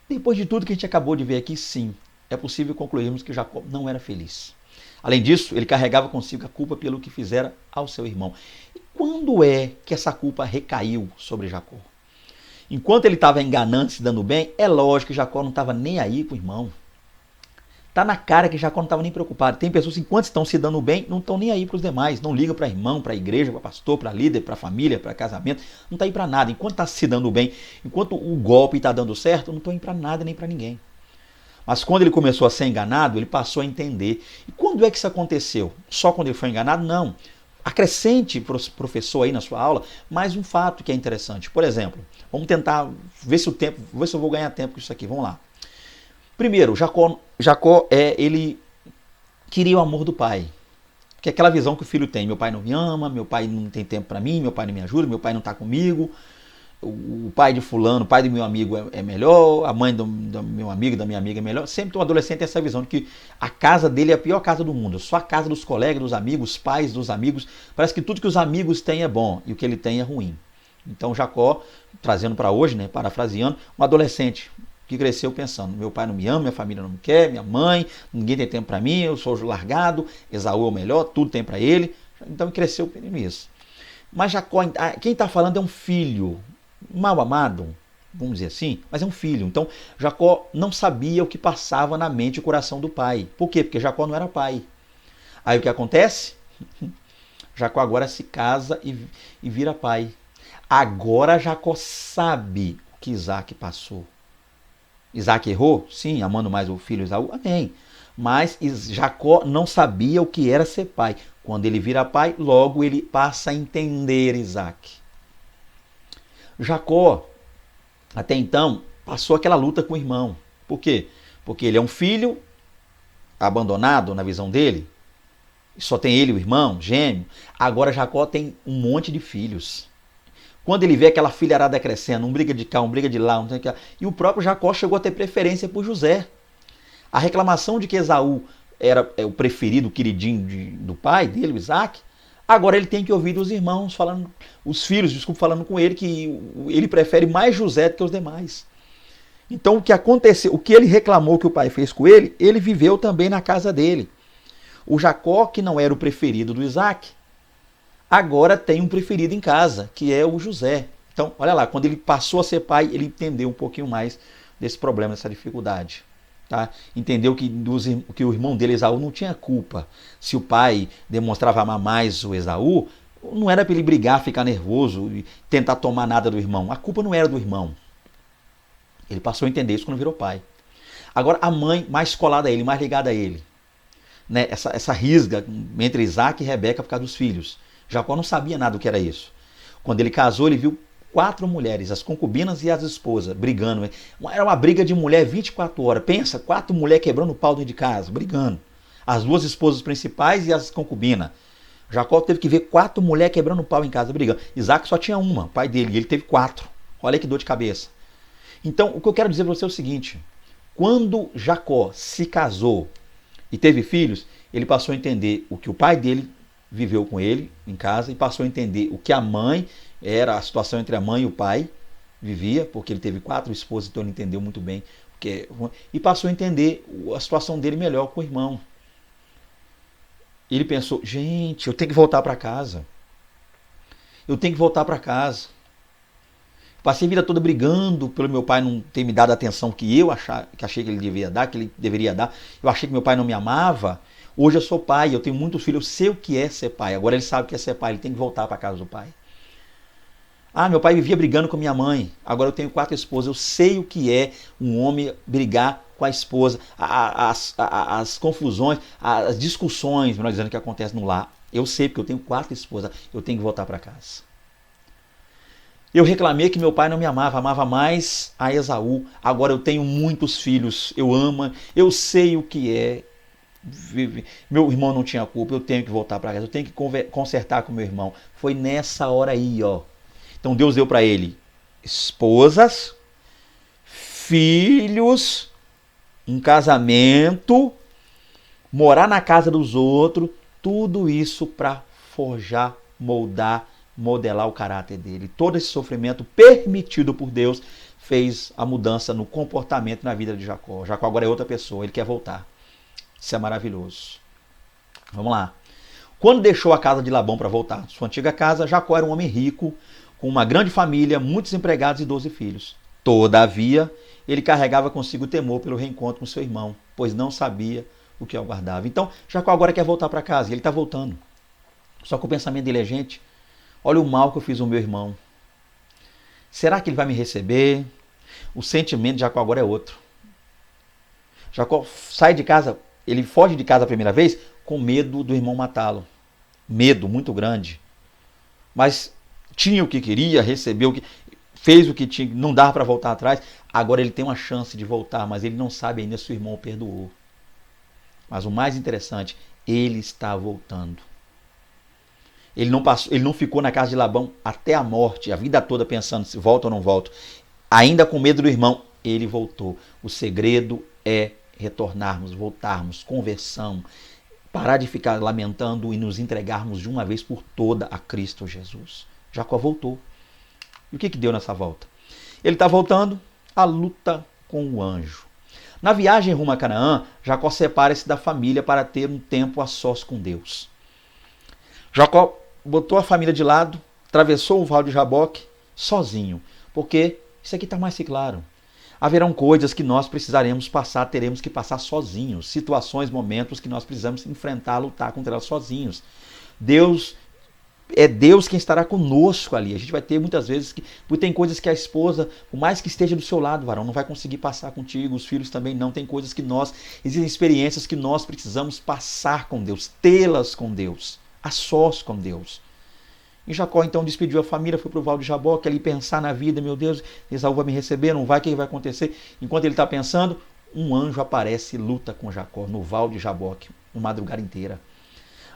Depois de tudo que a gente acabou de ver aqui, sim, é possível concluirmos que Jacó não era feliz. Além disso, ele carregava consigo a culpa pelo que fizera ao seu irmão. E quando é que essa culpa recaiu sobre Jacó? Enquanto ele estava enganando, se dando bem, é lógico que Jacó não estava nem aí para o irmão. Está na cara que Jacó não estava nem preocupado. Tem pessoas que, enquanto estão se dando bem, não estão nem aí para os demais. Não ligam para irmão, para igreja, para pastor, para líder, para família, para casamento. Não está aí para nada. Enquanto está se dando bem, enquanto o golpe está dando certo, não estão aí para nada nem para ninguém. Mas quando ele começou a ser enganado, ele passou a entender. E quando é que isso aconteceu? Só quando ele foi enganado? Não. Acrescente, professor, aí na sua aula, mais um fato que é interessante. Por exemplo, vamos tentar ver se eu vou ganhar tempo com isso aqui. Vamos lá. Primeiro, Jacó ele queria o amor do pai. Que é aquela visão que o filho tem. Meu pai não me ama, meu pai não tem tempo para mim, meu pai não me ajuda, meu pai não está comigo. O pai de fulano, o pai do meu amigo é melhor, a mãe do meu amigo, da minha amiga é melhor. Sempre um adolescente tem essa visão de que a casa dele é a pior casa do mundo. Só a casa dos colegas, dos amigos, pais dos amigos. Parece que tudo que os amigos têm é bom e o que ele tem é ruim. Então Jacó, trazendo para hoje, né, parafraseando, um adolescente que cresceu pensando, meu pai não me ama, minha família não me quer, minha mãe, ninguém tem tempo para mim, eu sou largado, Esaú é o melhor, tudo tem para ele. Então ele cresceu pensando isso. Mas Jacó, quem está falando é um filho, mal amado, vamos dizer assim, mas é um filho. Então Jacó não sabia o que passava na mente e coração do pai. Por quê? Porque Jacó não era pai. Aí o que acontece? Jacó agora se casa e vira pai. Agora Jacó sabe o que Isaac passou. Isaac errou? Sim, amando mais o filho Esaú? Amém. Mas Jacó não sabia o que era ser pai. Quando ele vira pai, logo ele passa a entender Isaac. Jacó, até então, passou aquela luta com o irmão. Por quê? Porque ele é um filho abandonado na visão dele. Só tem ele, o irmão, gêmeo. Agora Jacó tem um monte de filhos. Quando ele vê aquela filharada crescendo, um briga de cá, um briga de lá, e o próprio Jacó chegou a ter preferência por José. A reclamação de que Esaú era o preferido, o queridinho do pai dele, o Isaac, agora ele tem que ouvir dos irmãos, os filhos, falando com ele que ele prefere mais José do que os demais. Então o que aconteceu, o que ele reclamou que o pai fez com ele, ele viveu também na casa dele. O Jacó, que não era o preferido do Isaac, agora tem um preferido em casa, que é o José. Então, olha lá, quando ele passou a ser pai, ele entendeu um pouquinho mais desse problema, dessa dificuldade. Tá? Entendeu que o irmão dele, Esaú, não tinha culpa. Se o pai demonstrava amar mais o Esaú, não era para ele brigar, ficar nervoso e tentar tomar nada do irmão. A culpa não era do irmão. Ele passou a entender isso quando virou pai. Agora, a mãe mais colada a ele, mais ligada a ele. Né? Essa risga entre Isaac e Rebeca por causa dos filhos. Jacó não sabia nada do que era isso. Quando ele casou, ele viu 4 mulheres, as concubinas e as esposas, brigando. Era uma briga de mulher 24 horas. Pensa, 4 mulheres quebrando o pau dentro de casa, brigando. As 2 esposas principais e as concubinas. Jacó teve que ver 4 mulheres quebrando o pau em casa, brigando. Isaac só tinha uma, o pai dele, e ele teve 4. Olha que dor de cabeça. Então, o que eu quero dizer para você é o seguinte. Quando Jacó se casou e teve filhos, ele passou a entender o que o pai dele viveu com ele em casa e passou a entender o que a mãe era, a situação entre a mãe e o pai vivia, porque ele teve 4 esposas, então ele entendeu muito bem. E passou a entender a situação dele melhor com o irmão. Ele pensou, gente, eu tenho que voltar para casa. Eu tenho que voltar para casa. Passei a vida toda brigando pelo meu pai não ter me dado a atenção que achei que ele devia dar, que ele deveria dar. Eu achei que meu pai não me amava. Hoje eu sou pai, eu tenho muitos filhos, eu sei o que é ser pai. Agora ele sabe o que é ser pai, ele tem que voltar para a casa do pai. Ah, meu pai vivia brigando com minha mãe, agora eu tenho 4 esposas. Eu sei o que é um homem brigar com a esposa, as confusões, as discussões, melhor dizendo, que acontecem no lar. Eu sei, porque eu tenho 4 esposas, eu tenho que voltar para casa. Eu reclamei que meu pai não me amava, amava mais a Esaú. Agora eu tenho muitos filhos, eu amo, eu sei o que é. Meu irmão não tinha culpa, eu tenho que voltar para casa, eu tenho que consertar com meu irmão. Foi nessa hora aí, ó. Então Deus deu para ele esposas, filhos, um casamento, morar na casa dos outros, tudo isso para forjar, moldar, modelar o caráter dele. Todo esse sofrimento permitido por Deus fez a mudança no comportamento na vida de Jacó. Jacó agora é outra pessoa, ele quer voltar. Isso é maravilhoso. Vamos lá. Quando deixou a casa de Labão para voltar à sua antiga casa, Jacó era um homem rico, com uma grande família, muitos empregados e 12 filhos. Todavia, ele carregava consigo temor pelo reencontro com seu irmão, pois não sabia o que aguardava. Então, Jacó agora quer voltar para casa, e ele está voltando. Só que o pensamento dele é, gente, olha o mal que eu fiz ao meu irmão. Será que ele vai me receber? O sentimento de Jacó agora é outro. Jacó sai de casa, ele foge de casa a primeira vez com medo do irmão matá-lo. Medo muito grande. Mas tinha o que queria, recebeu o que, fez o que tinha, não dava para voltar atrás. Agora ele tem uma chance de voltar, mas ele não sabe ainda se o irmão o perdoou. Mas o mais interessante, ele está voltando. Ele não ficou na casa de Labão até a morte, a vida toda pensando se volta ou não volta. Ainda com medo do irmão, ele voltou. O segredo é retornarmos, voltarmos, conversão, parar de ficar lamentando e nos entregarmos de uma vez por toda a Cristo Jesus. Jacó voltou. E o que deu nessa volta? Ele está voltando à luta com o anjo. Na viagem rumo a Canaã, Jacó separa-se da família para ter um tempo a sós com Deus. Jacó botou a família de lado, atravessou o vale de Jaboque sozinho, porque isso aqui está mais que claro. Haverão coisas que nós precisaremos passar, teremos que passar sozinhos, situações, momentos que nós precisamos enfrentar, lutar contra elas sozinhos. Deus quem estará conosco ali. A gente vai ter muitas vezes que tem coisas que a esposa, por mais que esteja do seu lado, varão, não vai conseguir passar contigo, os filhos também não. Tem coisas que existem experiências que nós precisamos passar com Deus, tê-las com Deus, a sós com Deus. E Jacó então despediu a família, foi para o Val de Jaboque, ali pensar na vida, meu Deus, Esaú vai me receber, não vai, o que vai acontecer? Enquanto ele está pensando, um anjo aparece e luta com Jacó no Val de Jaboque, uma madrugada inteira.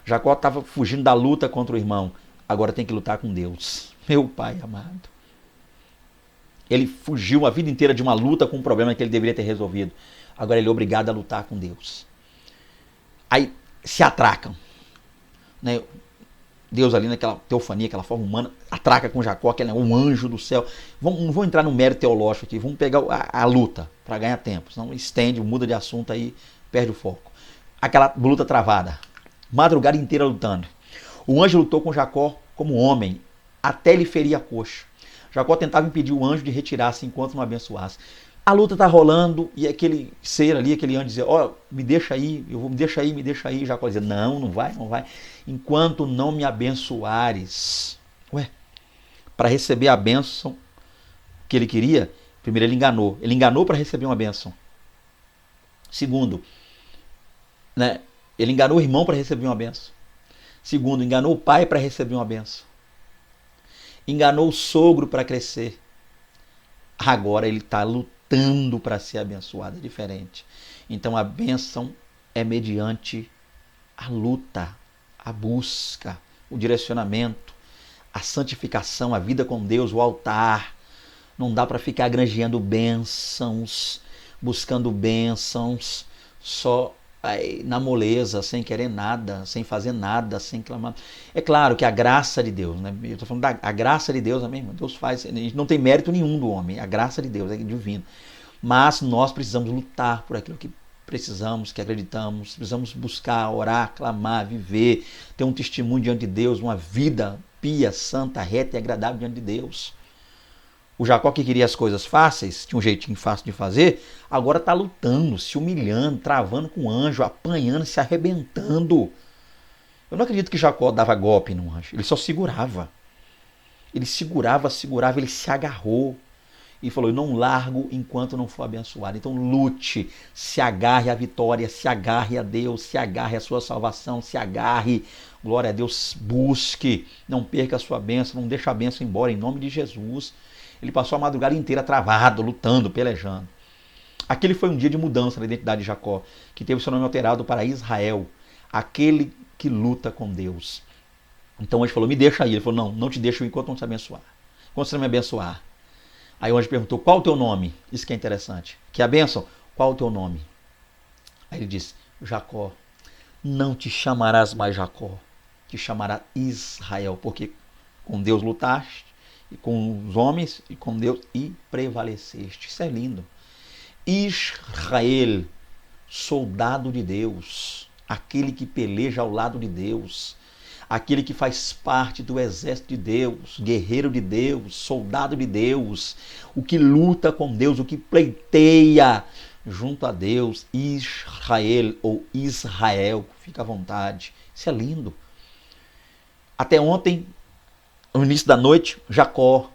Jacó estava fugindo da luta contra o irmão, agora tem que lutar com Deus. Meu pai amado. Ele fugiu a vida inteira de uma luta com um problema que ele deveria ter resolvido. Agora ele é obrigado a lutar com Deus. Aí se atracam, né? Deus ali naquela teofania, aquela forma humana, atraca com Jacó, que é um anjo do céu. Não vou entrar no mérito teológico aqui, vamos pegar a luta para ganhar tempo. Senão estende, muda de assunto aí, perde o foco. Aquela luta travada, madrugada inteira lutando. O anjo lutou com Jacó como homem, até ele ferir a coxa. Jacó tentava impedir o anjo de retirar-se enquanto não abençoasse. A luta está rolando e aquele ser ali, aquele anjo dizia, ó, me deixa aí, me deixa aí, me deixa aí. Jacó dizia, não vai, não vai. Enquanto não me abençoares. Ué, para receber a bênção que ele queria, primeiro ele enganou. Ele enganou para receber uma bênção. Segundo, né, ele enganou o irmão para receber uma bênção. Segundo, enganou o pai para receber uma bênção. Enganou o sogro para crescer. Agora ele está lutando para ser abençoado, é diferente. Então a bênção é mediante a luta, a busca, o direcionamento, a santificação, a vida com Deus, o altar. Não dá para ficar granjeando bênçãos, buscando bênçãos, só na moleza, sem querer nada, sem fazer nada, sem clamar. É claro que a graça de Deus, né? Eu estou falando da graça de Deus, amém? Deus faz, a gente não tem mérito nenhum do homem, a graça de Deus é divino. Mas nós precisamos lutar por aquilo que precisamos, que acreditamos, precisamos buscar, orar, clamar, viver, ter um testemunho diante de Deus, uma vida pia, santa, reta e agradável diante de Deus. O Jacó, que queria as coisas fáceis, tinha um jeitinho fácil de fazer, agora está lutando, se humilhando, travando com o anjo, apanhando, se arrebentando. Eu não acredito que Jacó dava golpe no anjo, ele só segurava. Ele segurava, ele se agarrou e falou: eu não largo enquanto não for abençoado. Então lute, se agarre à vitória, se agarre a Deus, se agarre à sua salvação, se agarre, glória a Deus, busque, não perca a sua bênção, não deixe a bênção embora, em nome de Jesus. Ele passou a madrugada inteira travado, lutando, pelejando. Aquele foi um dia de mudança na identidade de Jacó, que teve seu nome alterado para Israel, aquele que luta com Deus. Então o anjo falou: me deixa aí. Ele falou: não te deixo enquanto não te abençoar. Quando você não me abençoar. Aí o anjo perguntou: qual o teu nome? Isso que é interessante. Que a bênção, qual o teu nome? Aí ele disse: Jacó. Não te chamarás mais Jacó, te chamará Israel, porque com Deus lutaste, e com os homens, e com Deus, e prevaleceste. Isso é lindo. Israel, soldado de Deus, aquele que peleja ao lado de Deus, aquele que faz parte do exército de Deus, guerreiro de Deus, soldado de Deus, o que luta com Deus, o que pleiteia junto a Deus, Israel ou Israel, fica à vontade. Isso é lindo. Até ontem, no início da noite, Jacó,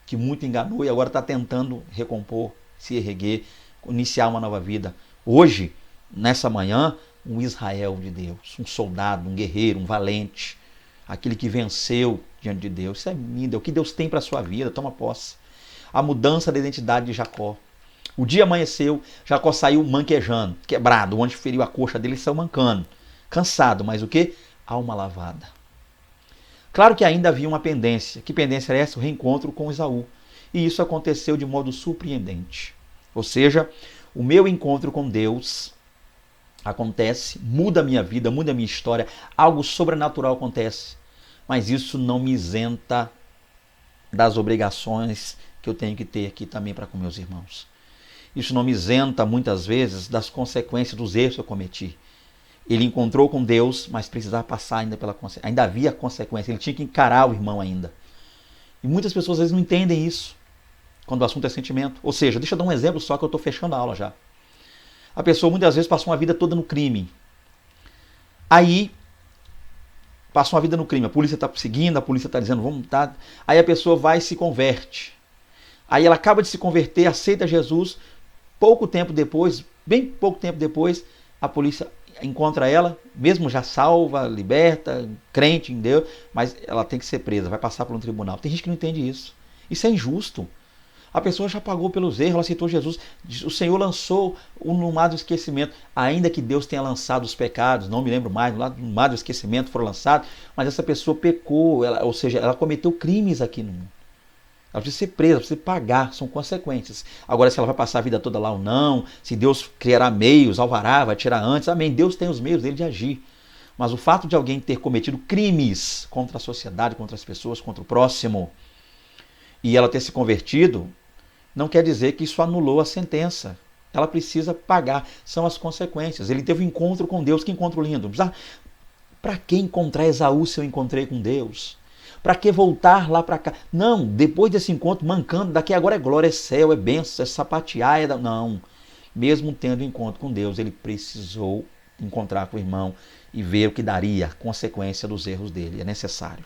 que muito enganou e agora está tentando recompor, se erguer, iniciar uma nova vida. Hoje, nessa manhã, um Israel de Deus, um soldado, um guerreiro, um valente, aquele que venceu diante de Deus. Isso é lindo, é o que Deus tem para a sua vida, toma posse. A mudança da identidade de Jacó. O dia amanheceu, Jacó saiu manquejando, quebrado, onde feriu a coxa dele, saiu mancando, cansado, mas o que? Alma lavada. Claro que ainda havia uma pendência. Que pendência era essa? O reencontro com Esaú. E isso aconteceu de modo surpreendente. Ou seja, o meu encontro com Deus acontece, muda a minha vida, muda a minha história, algo sobrenatural acontece. Mas isso não me isenta das obrigações que eu tenho que ter aqui também para com meus irmãos. Isso não me isenta, muitas vezes, das consequências dos erros que eu cometi. Ele encontrou com Deus, mas precisava passar ainda pela consequência. Ainda havia consequência, ele tinha que encarar o irmão ainda. E muitas pessoas às vezes não entendem isso, quando o assunto é sentimento. Ou seja, deixa eu dar um exemplo só que eu estou fechando a aula já. A pessoa muitas vezes passou uma vida toda no crime. Aí, passou uma vida no crime, a polícia está perseguindo, a polícia está dizendo, vamos tá. Aí a pessoa vai e se converte. Aí ela acaba de se converter, aceita Jesus, pouco tempo depois, bem pouco tempo depois, a polícia encontra ela, mesmo já salva, liberta, crente em Deus, mas ela tem que ser presa, vai passar por um tribunal. Tem gente que não entende isso. Isso é injusto. A pessoa já pagou pelos erros, ela aceitou Jesus. O Senhor lançou no mar do esquecimento. Ainda que Deus tenha lançado os pecados, não me lembro mais, no mar do esquecimento foram lançados, mas essa pessoa pecou, ou seja, ela cometeu crimes aqui no mundo. Ela precisa ser presa, precisa pagar, são consequências. Agora, se ela vai passar a vida toda lá ou não, se Deus criará meios, alvará, vai tirar antes, amém. Deus tem os meios dele de agir. Mas o fato de alguém ter cometido crimes contra a sociedade, contra as pessoas, contra o próximo, e ela ter se convertido, não quer dizer que isso anulou a sentença. Ela precisa pagar, são as consequências. Ele teve um encontro com Deus, que encontro lindo. Para que encontrar Esaú se eu encontrei com Deus? Para que voltar lá para cá? Não, depois desse encontro, mancando, daqui agora é glória, é céu, é bênção, é sapatear, Não, mesmo tendo encontro com Deus, ele precisou encontrar com o irmão e ver o que daria, consequência dos erros dele, é necessário.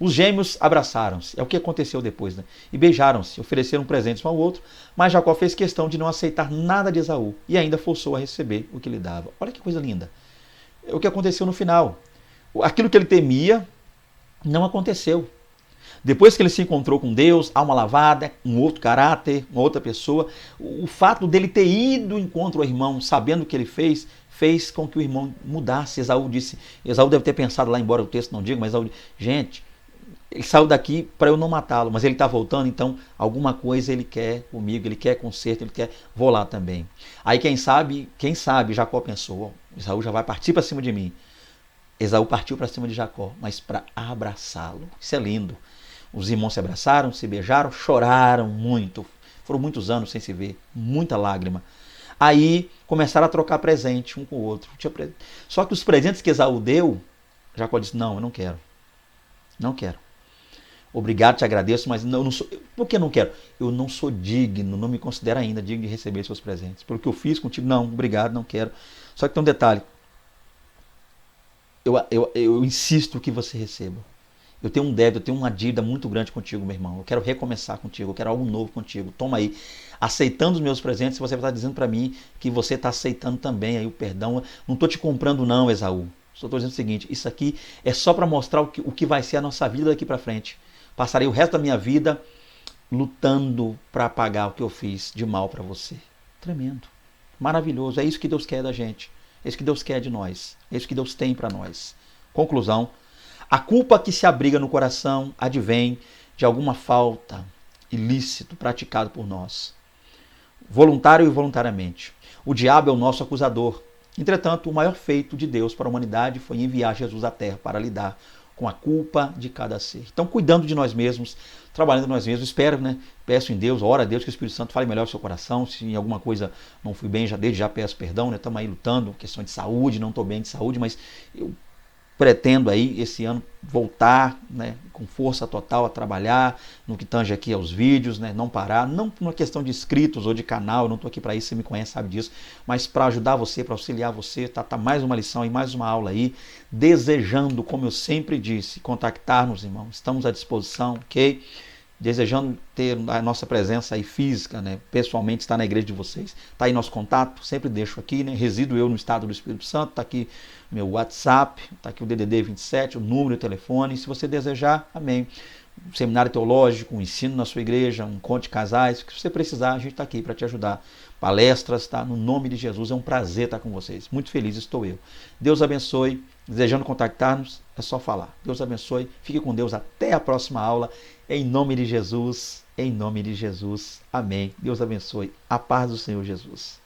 Os gêmeos abraçaram-se, é o que aconteceu depois, né? E beijaram-se, ofereceram presentes um ao outro, mas Jacó fez questão de não aceitar nada de Esaú e ainda forçou a receber o que lhe dava. Olha que coisa linda. É o que aconteceu no final. Aquilo que ele temia não aconteceu. Depois que ele se encontrou com Deus, alma lavada, um outro caráter, uma outra pessoa, o fato dele ter ido ao encontro ao irmão, sabendo o que ele fez, fez com que o irmão mudasse. Esaú deve ter pensado lá, embora o texto não diga, mas Esaú, gente, ele saiu daqui para eu não matá-lo, mas ele está voltando, então alguma coisa ele quer comigo, ele quer conserto, ele quer, vou lá também. Aí quem sabe, Jacó pensou, Esaú já vai partir para cima de mim. Esaú partiu para cima de Jacó, mas para abraçá-lo. Isso é lindo. Os irmãos se abraçaram, se beijaram, choraram muito. Foram muitos anos sem se ver, muita lágrima. Aí começaram a trocar presente um com o outro. Só que os presentes que Esaú deu, Jacó disse, não, eu não quero. Não quero. Obrigado, te agradeço, mas não sou. Por que não quero? Eu não sou digno, não me considero ainda digno de receber seus presentes. Pelo que eu fiz contigo, não, obrigado, não quero. Só que tem um detalhe. Eu insisto que você receba. Eu tenho um débito, eu tenho uma dívida muito grande contigo, meu irmão. Eu quero recomeçar contigo, eu quero algo novo contigo. Toma aí. Aceitando os meus presentes, você vai estar dizendo para mim que você está aceitando também aí o perdão. Não estou te comprando não, Esaú. Só estou dizendo o seguinte, isso aqui é só para mostrar o que vai ser a nossa vida daqui para frente. Passarei o resto da minha vida lutando para pagar o que eu fiz de mal para você. Tremendo. Maravilhoso. É isso que Deus quer da gente. É isso que Deus quer de nós. É isso que Deus tem para nós. Conclusão. A culpa que se abriga no coração advém de alguma falta, ilícito praticado por nós, voluntário e voluntariamente. O diabo é o nosso acusador. Entretanto, o maior feito de Deus para a humanidade foi enviar Jesus à Terra para lidar com a culpa de cada ser. Então, cuidando de nós mesmos, trabalhando nós mesmos, espero, né? Peço em Deus, ora a Deus que o Espírito Santo fale melhor no seu coração. Se em alguma coisa não fui bem, desde já peço perdão, né? Estamos aí lutando, questão de saúde, não estou bem de saúde, mas eu pretendo aí esse ano voltar, né, com força total a trabalhar no que tange aqui aos vídeos, né, não parar, não por uma questão de inscritos ou de canal, eu não estou aqui para isso, você me conhece, sabe disso, mas para ajudar você, para auxiliar você, tá mais uma lição e mais uma aula aí, desejando, como eu sempre disse, contactar-nos, irmãos, estamos à disposição, ok? Desejando ter a nossa presença aí física, né, pessoalmente, estar na igreja de vocês. Está aí nosso contato, sempre deixo aqui, né, resido eu no estado do Espírito Santo, está aqui meu WhatsApp, está aqui o DDD 27, o número e o telefone, se você desejar, amém. Um seminário teológico, um ensino na sua igreja, um encontro de casais, o que você precisar, a gente está aqui para te ajudar. Palestras, tá? No nome de Jesus, é um prazer estar com vocês. Muito feliz estou eu. Deus abençoe. Desejando contactar-nos, é só falar. Deus abençoe. Fique com Deus até a próxima aula. Em nome de Jesus. Em nome de Jesus. Amém. Deus abençoe. A paz do Senhor Jesus.